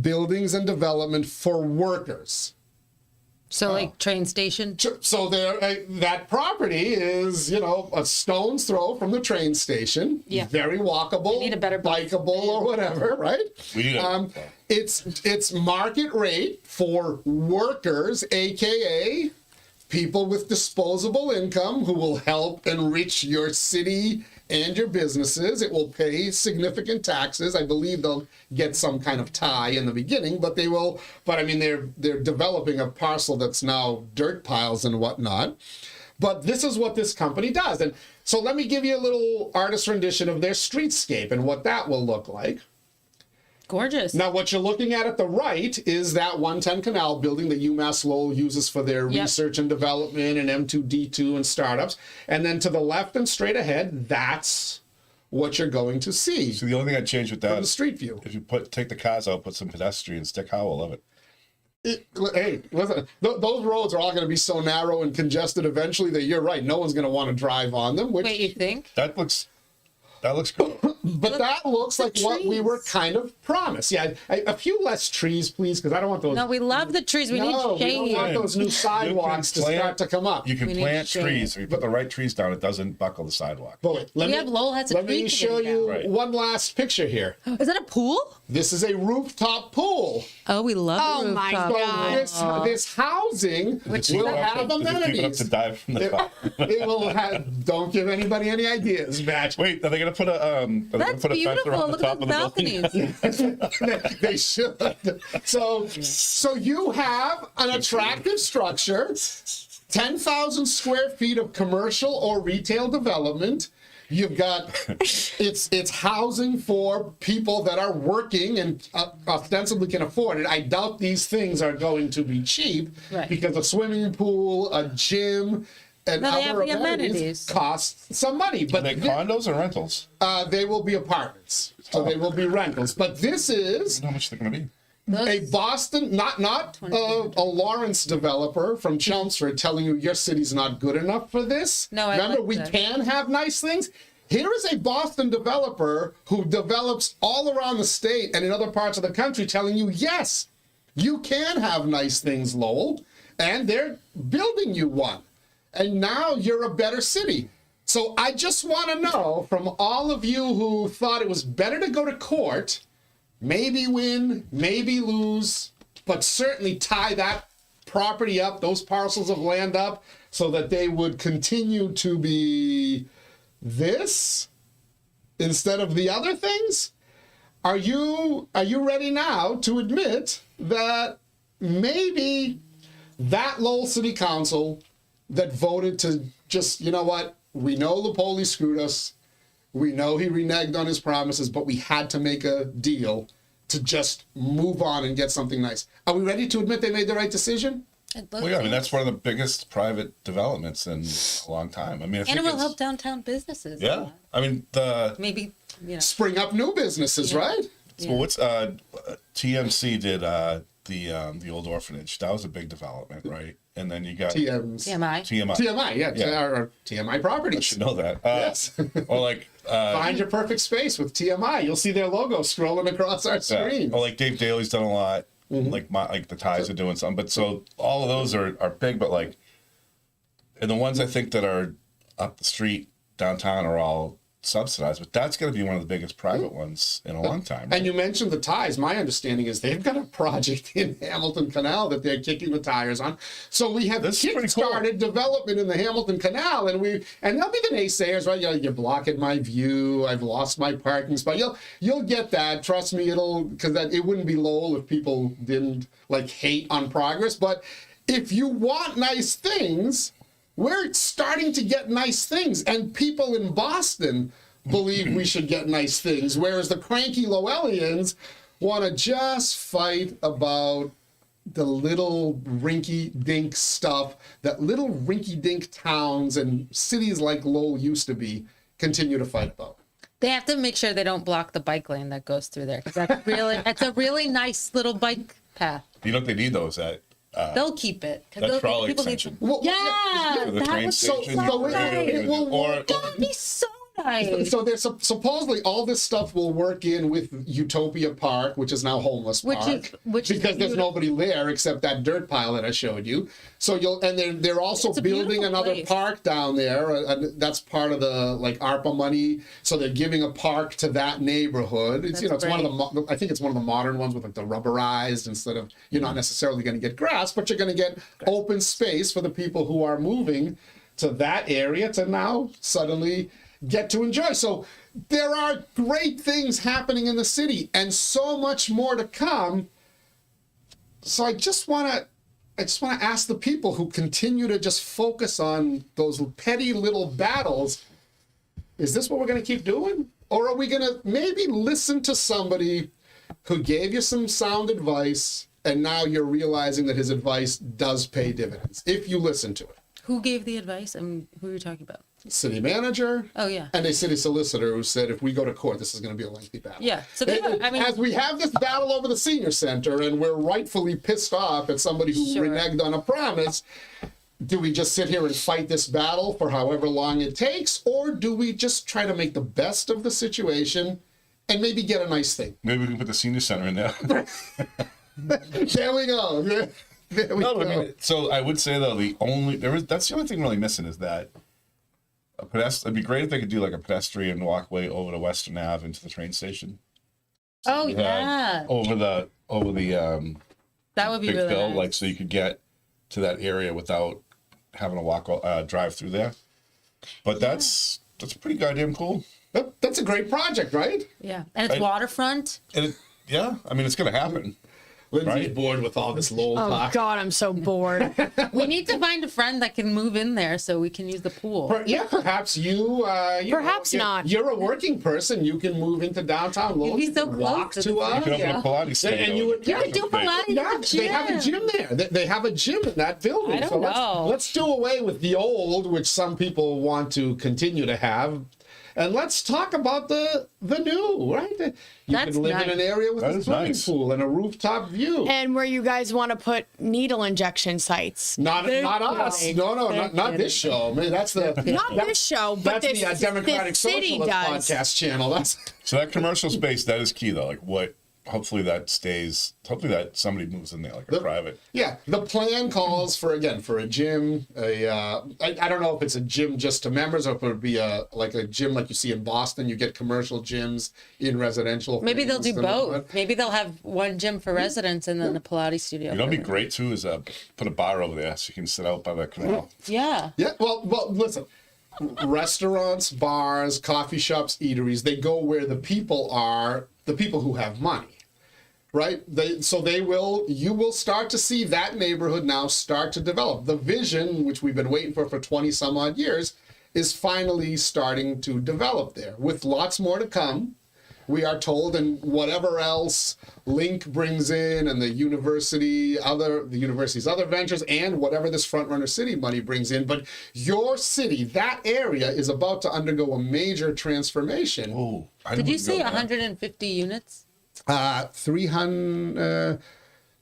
buildings and development for workers. So like train station. So that property is, a stone's throw from the train station. Yeah. Very walkable, We need a better bikeable, or whatever, right? We need It's market rate for workers, aka people with disposable income who will help enrich your city and your businesses. It will pay significant taxes. I believe they'll get some kind of tie in the beginning, but they will. But I mean, they're developing a parcel that's now dirt piles and whatnot. But this is what this company does. And so let me give you a little artist rendition of their streetscape and what that will look like. Gorgeous. Now, what you're looking at the right is that 110 Canal building that UMass Lowell uses for their research and development and M2D2 and startups. And then to the left and straight ahead, that's what you're going to see So the only thing I'd change with that from the is street view. if you take the cars out, put some pedestrians, Dick Howe will love it. Hey, listen, those roads are all going to be so narrow and congested eventually that you're right. No one's going to want to drive on them. Which, Wait, you think? That looks good. but that looks like what we were kind of promised. Yeah, a few less trees, please, because I don't want those. No, we love the trees. We No, need we don't shade. want those new sidewalks to start to come up. You can We need plant shade. trees. If you put the right trees down, it doesn't buckle the sidewalk. But wait, Lowell has a let tree me to show get you down. Right. one last picture here. Is that a pool? This is a rooftop pool. Oh, we love Oh the my rooftop. God. This housing will have Is it cheap enough amenities. to dive from the top? It will have. Don't give anybody any ideas, Batch. Wait, are they going to put a? That's put a fence beautiful. around the Look top at those of the building? balconies. They should. So you have an attractive structure, 10,000 square feet of commercial or retail development. You've got it's housing for people that are working and ostensibly can afford it. I doubt these things are going to be cheap Right. because a swimming pool, a gym, and No, they have other the amenities. cost some money. Are But they condos or rentals? they will be apartments, so they will be rentals. But this is How much they're going to be? a Boston, not a Lawrence developer from Chelmsford telling you your city's not good enough for this. No, I Remember, like we that. can have nice things. Here is a Boston developer who develops all around the state and in other parts of the country telling you, yes, you can have nice things, Lowell, and they're building you one. And now you're a better city. So I just want to know from all of you who thought it was better to go to court, maybe win, maybe lose, but certainly tie that property up, those parcels of land up, so that they would continue to be this instead of the other things. Are you ready now to admit that maybe that Lowell City Council that voted to just, you know what, we know Lapoli screwed us, We know he reneged on his promises, but we had to make a deal to just move on and get something nice. Are we ready to admit they made the right decision? Well, yeah, I mean, that's one of the biggest private developments in a long time. I mean, I And think it will it's- help downtown businesses. a Yeah, lot. I mean, Maybe, you know. Spring up new businesses, right? well, what's TMC did the old orphanage. That was a big development, right? And then you got TMI. TMI, yeah, Yeah. Or TMI I Properties. should know that. Yes. Or like Find your perfect space with TMI. You'll see their logo scrolling across our screen. or like Dave Daly's done a lot. Like the Ties are doing some, but so all of those are big, but like, and the ones I think that are up the street downtown are all subsidized, but that's going to be one of the biggest private ones in a long time. And you mentioned the Ties. My understanding is they've got a project in Hamilton Canal that they're kicking the tires on. So we have This is pretty cool. kick-started development in the Hamilton Canal, and they'll be the naysayers, right? You're blocking my view. I've lost my parking spot. You'll get that. Trust me, because it wouldn't be Lowell if people didn't like hate on progress. But if you want nice things, we're starting to get nice things, and people in Boston believe we should get nice things, whereas the cranky Lowellians want to just fight about the little rinky-dink stuff that little rinky-dink towns and cities like Lowell used to be continue to fight about. They have to make sure they don't block the bike lane that goes through there. 'Cause that's a really nice little bike path. You know what they need those at? They'll keep it. 'Cause That those trolley people need extension. to- Well, Yeah, For the that train would station. be so so nice. it will or work. That would be so nice. So there's supposedly all this stuff will work in with Utopia Park, which is now homeless park, Which is because there's beautiful. nobody there except that dirt pile that I showed you. So they're also It's a building beautiful another place. park down there. And that's part of the like ARPA money. So they're giving a park to that neighborhood. It's That's it's one of the I think it's one of the modern ones with like the rubberized instead of you're not necessarily going to get grass, but you're going to get open space for the people who are moving to that area to now suddenly get to enjoy. So there are great things happening in the city and so much more to come. So I just want to ask the people who continue to just focus on those petty little battles, is this what we're going to keep doing? Or are we going to maybe listen to somebody who gave you some sound advice and now you're realizing that his advice does pay dividends if you listen to it? Who gave the advice? And who are you talking about? City manager, Oh, yeah. and a city solicitor who said, if we go to court, this is going to be a lengthy battle. Yeah. So they, I mean, As we have this battle over the senior center, and we're rightfully pissed off at somebody who Sure. reneged on a promise, do we just sit here and fight this battle for however long it takes, or do we just try to make the best of the situation and maybe get a nice thing? Maybe we can put the senior center in there. There we go. There we No, go. I mean, so I would say though that's the only thing really missing is that it'd be great if they could do like a pedestrian walkway over to Western Ave into the train station. oh, You had yeah. over the That would be big really hill, nice. like so you could get to that area without having to drive through there. But that's pretty goddamn cool. That's a great project, right? Yeah. And it's I- waterfront. And yeah, I mean it's gonna happen. Lindsay's Right. bored with all this Lowell Oh talk. God, I'm so bored. We need to find a friend that can move in there so we can use the pool. Yeah, perhaps you. Perhaps not. You're a working person. You can move into downtown Lowell. You'd be You so can close walk to to the us. You can open Yeah. a Pilates studio. And you would- You could do Pilates Yeah, at the they have a gym. gym there. They have a gym in that building. I don't so know. Let's do away with the old, which some people want to continue to have, and let's talk about the new. Right? You That's can live in nice. an area with That a is swimming nice. pool and a rooftop view. And where you guys want to put needle injection sites. Not us. kidding. No, They're not this show. Man, that's the Not this show, but that's this, the Democratic this city Socialist does. podcast channel. That's So that commercial space, that is key though. Like hopefully that somebody moves in there like a private. yeah. The plan calls for a gym. I don't know if it's a gym just to members or if it would be a gym like you see in Boston. You get commercial gyms in residential. Maybe they'll do things. both. Maybe they'll have one gym for residents and then the Pilates studio. You know, what'd for- be great too is put a bar over there so you can sit out by the canal. Yeah. Yeah. Well, listen. Restaurants, bars, coffee shops, eateries, they go where the people are, the people who have money. Right? You will start to see that neighborhood now start to develop. The vision, which we've been waiting for 20 some odd years, is finally starting to develop there, with lots more to come. We are told, and whatever else Link brings in, and the university's other ventures, and whatever this Front Runner City money brings in. But your city, that area, is about to undergo a major transformation. Oh, Did you say 150 units?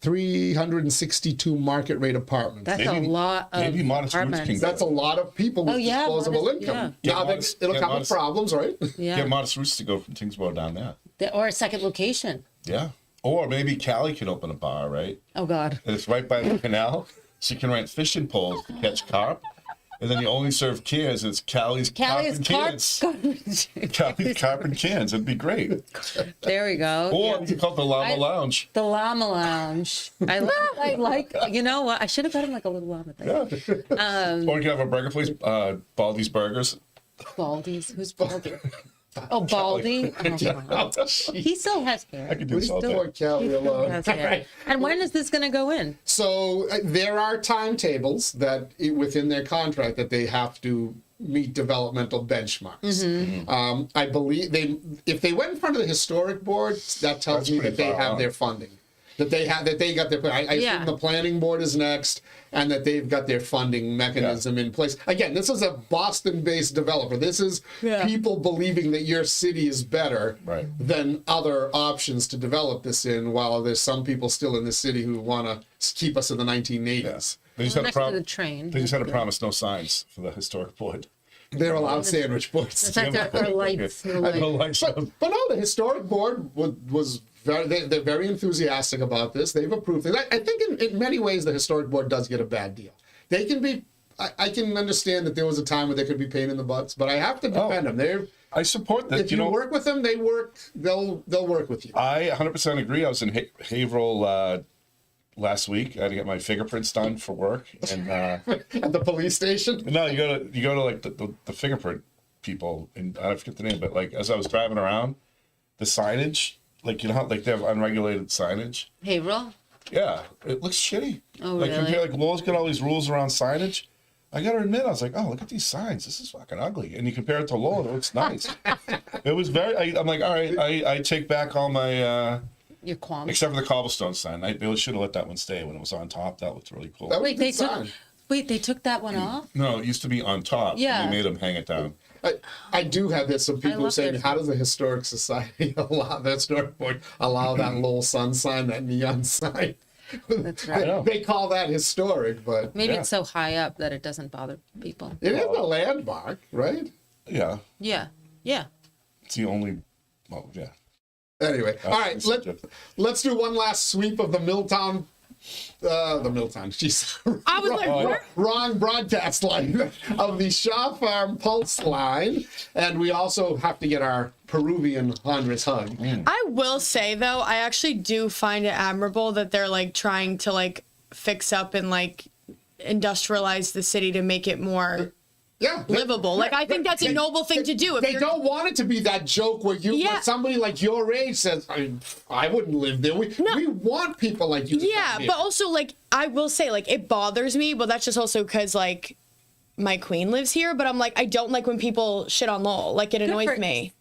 362 market rate apartments. That's a lot of maybe Modest Roots apartments. can go. That's a lot of people with disposable Modest, income. yeah. Now, it'll come with problems, right? Yeah. Get Modest Roots to go from Tingsboro down there. Or a second location. Yeah. Or maybe Callie can open a bar, right? Oh, God. And it's right by the canal. So you can rent fishing poles to catch carp. And then you only serve cans. It's Callie's Carp and Cans. Callie's Carp and Cans. It'd be great. There we go. Or Yeah. you call it the Llama Lounge. The llama lounge. I like, you know what? I should have got him like a little llama thing. Yeah. Or you can have a burger place, Baldy's Burgers. Baldy's? Who's Baldy? Oh, Baldy? Oh, wow. He still has hair. I could do We this all still day. want Callie alone. Has hair. Right. And when is this going to go in? So there are timetables that within their contract that they have to meet developmental benchmarks. I believe if they went in front of the historic board, that tells That's me pretty that they far have along. their funding. That they got their. I Yeah. assume the planning board is next, and that they've got their funding mechanism in place. Again, this is a Boston-based developer. This is people believing that your city is better Right. than other options to develop this in. While there's some people still in the city who want to keep us in the 1980s. They just had a Next to problem. the train. They just had to promise no signs for the historic board. They're allowed sandwich boards. That's our lights. The I don't lights. like But no, the historic board was very, they're very enthusiastic about this. They've approved it. I think in many ways the historic board does get a bad deal. They can be. I can understand that there was a time where they could be pain in the butts, but I have to defend them. They're I support that. if you work with them, they work. They'll work with you. I 100% agree. I was in Haverhill last week. I had to get my fingerprints done for work, and At the police station. no, you go to like the fingerprint people, and I forget the name, but like as I was driving around, the signage, like you know how like they have unregulated signage. Haverhill? Yeah, it looks shitty. Oh, like really? compare like Lowell's got all these rules around signage. I gotta admit, I was like, oh, look at these signs. This is fucking ugly. And you compare it to Lowell, it looks nice. It was very. I'm like, all right, I take back all my. Your qualms. Except for the cobblestone sign. I really should have let that one stay when it was on top. That looked really cool. That was Wait, a they good took. sign. Wait, they took that one off? No, it used to be on top. Yeah. And they made them hang it down. I do have this. Some people love saying, this. how does the historic society allow the historic board allow that Lowell Sun sign, that neon sign? That's right. They call that historic, but Maybe Yeah. it's so high up that it doesn't bother people. it is a landmark, right? Yeah. Yeah. Yeah. It's the only. Well, yeah. Anyway, all right, the subject. let's do one last sweep of the Milltown, jeez. I was like, what? Wrong broadcast line of the Shaw Farm Pulse line. And we also have to get our Peruvian Honduras hug. I will say though, I actually do find it admirable that they're like trying to like fix up and like industrialize the city to make it more Yeah. livable. Like I think that's a noble thing to do. If They you're- don't want it to be that joke where Yeah. where somebody like your age says, I wouldn't live there. We want people like you. to Yeah, come but here. also like I will say like it bothers me, but that's just also because like my queen lives here. But I'm like I don't like when people shit on Lowell. Like it annoys for- me.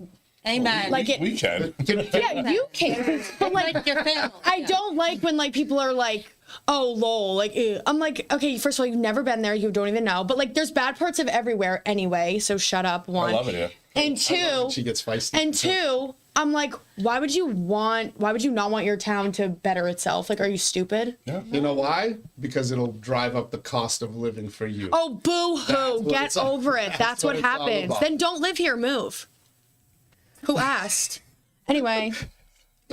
Amen. Like it. We can. Yeah, you can. But like your family. I don't like when like people are like, oh lol, like ew. I'm like, okay, first of all, you've never been there, you don't even know. But like there's bad parts of everywhere anyway, so shut up, one. I love it here. And two, She gets feisty. and two, I'm like, why would you not want your town to better itself? Like, are you stupid? Yeah. You know why? Because it'll drive up the cost of living for you. Oh, boo That's hoo, what get it's all- over it. That's what what it's all happens. about. Then don't live here, move. Who asked? Anyway,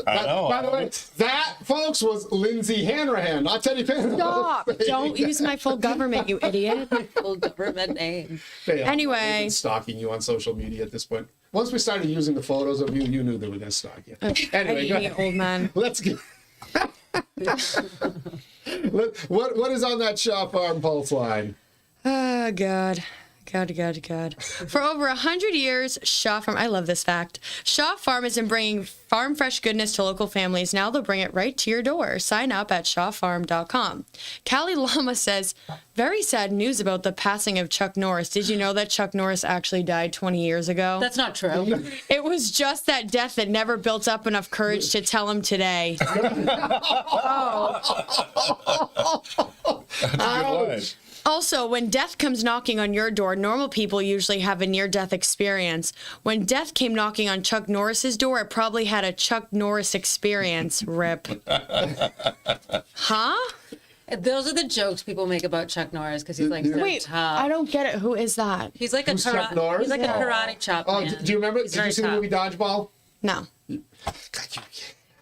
I know. By the way, that, folks, was Lindsay Hanrahan, not Teddy Payne. stop. Don't use my full government, you idiot. Full government name. Anyway. They've been stalking you on social media at this point. Once we started using the photos of you, you knew they were going to stalk you. Anyway, go Idiot ahead. old man. Let's get. What is on that Shaw Farm Pulse line? Oh, God. God. For over 100 years, Shaw Farm, I love this fact. Shaw Farm has been bringing farm fresh goodness to local families. Now they'll bring it right to your door. Sign up at shawfarm.com. Callie Lama says, very sad news about the passing of Chuck Norris. Did you know that Chuck Norris actually died 20 years ago? That's not true. It was just that death that never built up enough courage to tell him today. That's a good line. Also, when death comes knocking on your door, normal people usually have a near-death experience. When death came knocking on Chuck Norris's door, it probably had a Chuck Norris experience. Rip. Huh? Those are the jokes people make about Chuck Norris because he's like so Wait, tough. I don't get it. Who is that? He's like a Who's Chuck Norris? He's like a karate chop. Oh, man. do you remember? He's Did you very see the tough. movie Dodgeball? No. God,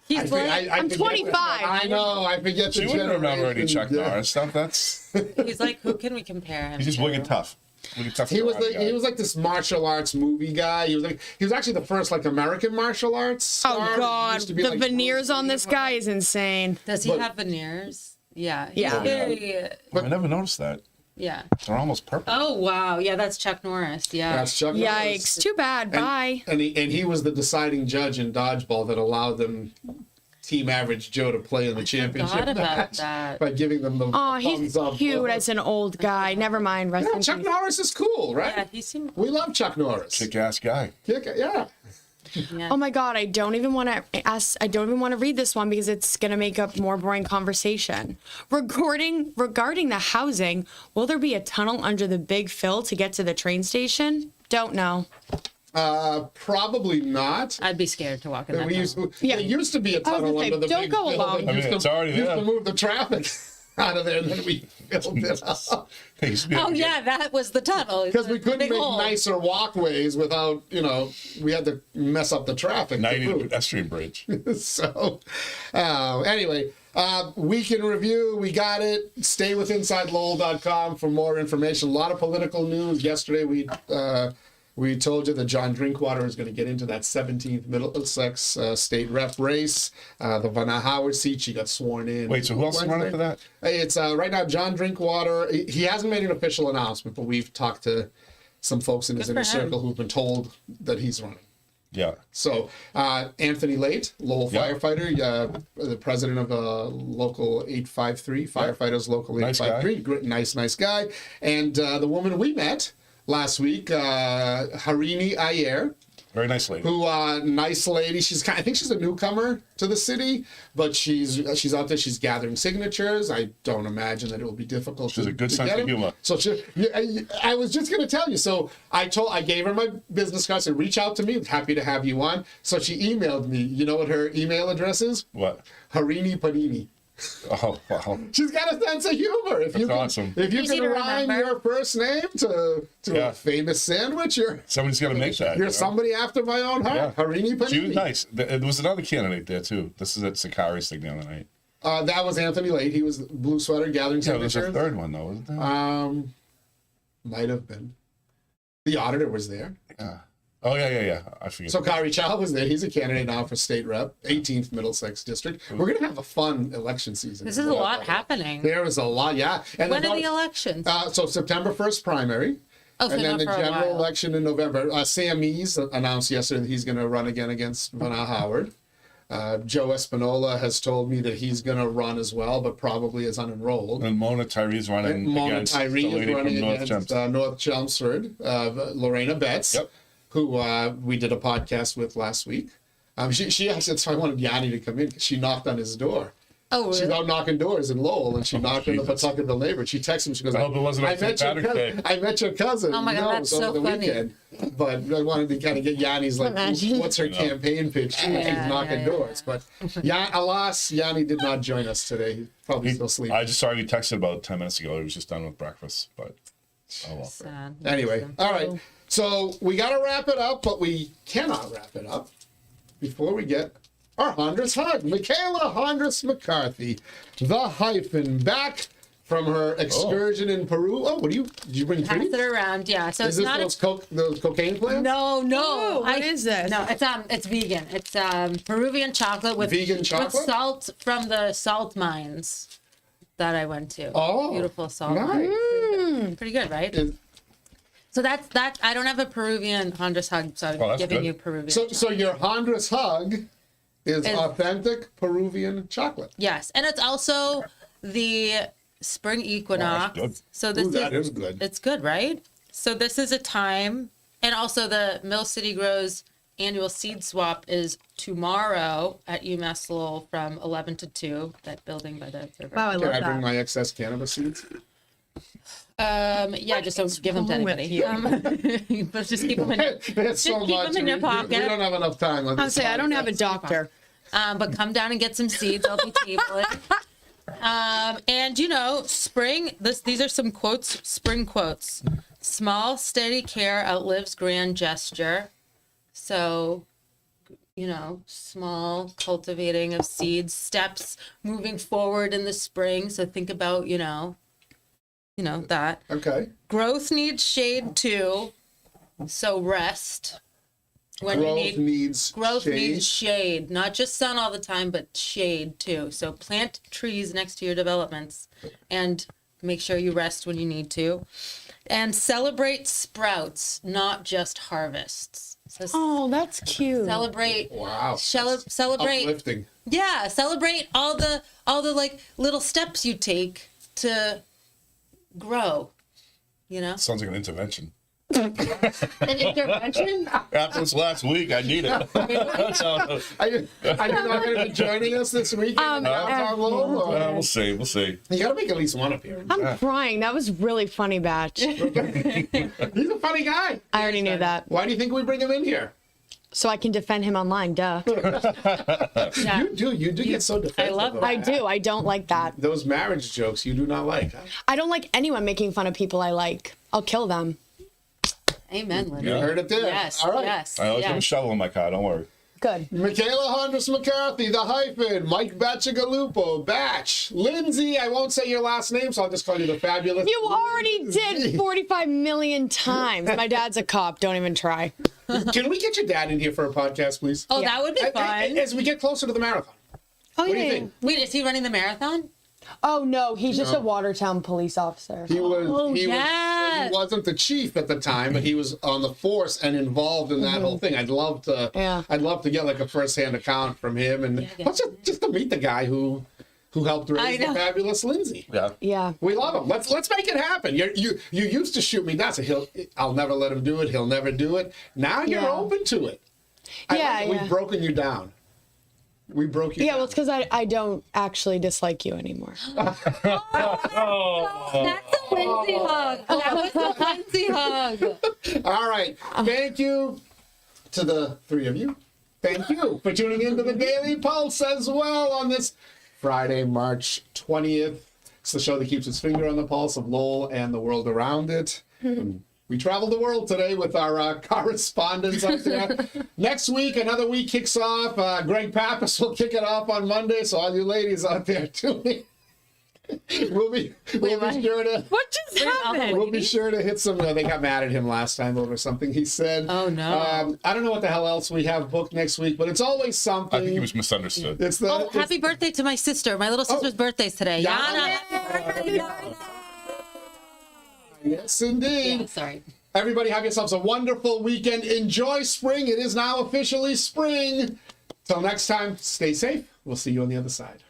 He's like, I'm forget 25. I know. I forget the She wouldn't remember any generation. Chuck Yeah. Norris stuff. That's he's like, who can we compare him? he's just to? wicked tough. Wicked tough. He was karate like guy. he was like this martial arts movie guy. He was actually the first like American martial arts star. Oh, He God. used to be, The like, veneers on this Bruce Lee guy is insane. Does he But- have veneers? Yeah. He's Yeah. very, I never noticed that. yeah. They're almost purple. Oh wow. Yeah, that's Chuck Norris. Yeah. That's Chuck Norris. Yikes. Too bad. Bye. And he was the deciding judge in Dodgeball that allowed them Team Average Joe to play in the championship forgot about match that. by giving them the Oh, thumbs he's up. cute as an old guy. Never mind. Rest Yeah, in Chuck peace. Norris is cool, right? Yeah, he seemed. We love Chuck Norris. Kick-ass guy. Yeah. Yeah. Oh my God, I don't even want to ask. I don't even want to read this one because it's going to make up more boring conversation. Regarding the housing, will there be a tunnel under the Big Phil to get to the train station? Don't know. Probably not. I'd be scared to walk in that. We used, tunnel. Yeah. There used to be a I was tunnel gonna say, under the don't big go Phil along. that I mean, it's already used there. to move the traffic out of there, and then we filled it up. Hey, used to be able Oh to get- yeah, that was the tunnel. Because we couldn't Big make hole. nicer walkways without, we had to mess up the traffic. to 90 boot. pedestrian bridge. So, anyway, week in review, we got it. Stay with InsideLowell.com for more information. A lot of political news. Yesterday, we told you that John Drinkwater is going to get into that 17th Middlesex state rep race. The Van Howard seat, she got sworn in. Wait, so who else is running for that? It's right now John Drinkwater. He hasn't made an official announcement, but we've talked to some folks in his Good inner for him. circle who've been told that he's running. Yeah. So Anthony Late, Lowell Yeah. firefighter, the president of Local 853, Firefighters Local Nice 853, great, nice guy. And the woman we met last week, Harini Ayer, Very nice lady. who nice lady. I think she's a newcomer to the city, but she's out there. She's gathering signatures. I don't imagine that it will be difficult. She has to, a good to sense get of them. humor. So I was just going to tell you. So I gave her my business card. Said, reach out to me. Happy to have you on. So she emailed me. You know what her email address is? What? Harini Panini. Oh, wow. She's got a sense of humor. If you That's can, awesome. If you Easy can to rhyme remember. your first name to Yeah. a famous sandwich, Somebody's got to make that. you're you know? somebody after my own heart. Yeah. Harini Panini. She was nice. There was another candidate there, too. This is at Sakari's thing the other night. That was Anthony Late. He was blue sweater gathering Yeah, there's signatures. a third one, though, isn't there? Might have been. The auditor was there. Yeah. Oh, yeah. I forget. So Kari Chow was there. He's a candidate now for state rep, 18th Middlesex District. We're going to have a fun election season. This is a lot happening. There is a lot, yeah. And When there's are the not- elections? So September 1st primary. Oh, so And then not the for a general while. election in November. Sam Eads announced yesterday that he's going to run again against Van Howard. Joe Espinola has told me that he's going to run as well, but probably as unenrolled. And Mona Tyree's running Mona against Tyree the is lady running from North against Chelmsford. North Chelmsford, Lorena Betts, Yep. who we did a podcast with last week. She asked, that's why I wanted Yanni to come in, 'cause she knocked on his door. Oh, She's really? out knocking doors in Lowell, and she knocked on the Jesus. Pawtucket neighbor. She texted him. She goes, I hope it wasn't on I met St. your Patrick's cousin. Day." I met your cousin. Oh my God, No, that's it was so over the funny. weekend. But I wanted to kind of get Yanni's like, Imagine. what's her campaign pitch? She's knocking doors. But alas, Yanni did not join us today. He's probably still sleeping. I just saw you texted about 10 minutes ago. He was just done with breakfast, but oh well. Sad. Anyway, all right. So we got to wrap it up, but we cannot wrap it up before we get our Hondros hug. Michaela Hondros McCarthy, the hyphen, back from her excursion in Peru. Oh, did you bring Pass treats? it around, yeah. So Is it's this not those cocaine plants? No. Oh, what is this? No, it's vegan. It's Peruvian chocolate with Vegan chocolate? with salt from the salt mines that I went to. Oh, Beautiful salt nice. mines. Pretty good, right? Is- So that's that. I don't have a Peruvian Honduras hug, so I'm that's giving good. you Peruvian. So your Honduras hug is authentic Peruvian chocolate. Yes, and it's also the spring equinox. good. So this Ooh, that is good. It's good, right? So this is a time, and also the Mill City Grows annual seed swap is tomorrow at UMass Lowell from 11 to 2. That building by the river. Wow, I Can love I bring that. my excess cannabis seeds? Yeah, just don't give them to wrong with anybody. But just keep them in. It's so keep much. them in your We pocket. don't have enough time. I'll say I don't have a doctor. But come down and get some seeds. I'll be tabling. And you know, spring. These are some quotes. Spring quotes. Small, steady care outlives grand gesture. So, you know, small cultivating of seeds, steps moving forward in the spring. So think about, you know that. Okay. Growth needs shade too. So rest. When Growth needs growth shade. needs shade, not just sun all the time, but shade too. So plant trees next to your developments and make sure you rest when you need to. And celebrate sprouts, not just harvests. So Oh, that's cute. celebrate Wow. celebrate Uplifting. yeah, celebrate all the like little steps you take to grow, you know? Sounds like an intervention. An intervention? After this last week, I need it. That's all. Are you not going to be joining us this weekend? We'll see. We'll see. You got to make at least one appearance. I'm crying. That was really funny, Batch. He's a funny guy. I already knew that. Why do you think we bring him in here? So I can defend him online, duh. Yeah. You do get so defensive. love of I that. do. I don't like that. Those marriage jokes you do not like. Huh? I don't like anyone making fun of people I like. I'll kill them. Amen, Linda. You heard it there. Yes, All right. yes. I always have a yes. shovel in my car. Don't worry. Good. Michaela Honduras McCarthy, the hyphen, Mike Batchagalupo, Batch, Lindsay, I won't say your last name, so I'll just call you the fabulous. You already did 45 million times. My dad's a cop. Don't even try. Can we get your dad in here for a podcast, please? Oh, Yeah. that would be fun. As we get closer to the marathon. Oh, What do you think? Wait, is he running the marathon? Oh, no. He's just a Watertown police officer. He was. Oh, he yes. wasn't the chief at the time, but he was on the force and involved in that whole thing. I'd love to. Yeah. I'd love to get like a first-hand account from him, and just to meet the guy who helped raise the know. fabulous Lindsay. Yeah. Yeah. We love him. Let's make it happen. You used to shoot me down. So I'll never let him do it. He'll never do it. Now you're Yeah. open to it. Yeah, We've yeah. broken you down. We broke you Yeah, down. well, it's because I don't actually dislike you anymore. That's a Lindsay hug. That was a Lindsay hug. All right. Thank you to the three of you. Thank you for tuning into the Daily Pulse as well on this Friday, March 20th. It's the show that keeps its finger on the pulse of Lowell and the world around it. We traveled the world today with our correspondents up there. Next week, another week kicks off. Greg Pappas will kick it off on Monday, so all you ladies out there tuning, we'll be sure to. What just happened? We'll be sure to hit some. They got mad at him last time over something he said. Oh, no. I don't know what the hell else we have booked next week, but it's always something. I think he was misunderstood. It's the. Oh, it's- happy birthday to my sister. My little sister's birthday's today. Yana. Yana. Yes, indeed. Yeah, sorry. Everybody have yourselves a wonderful weekend. Enjoy spring. It is now officially spring. Till next time, stay safe. We'll see you on the other side.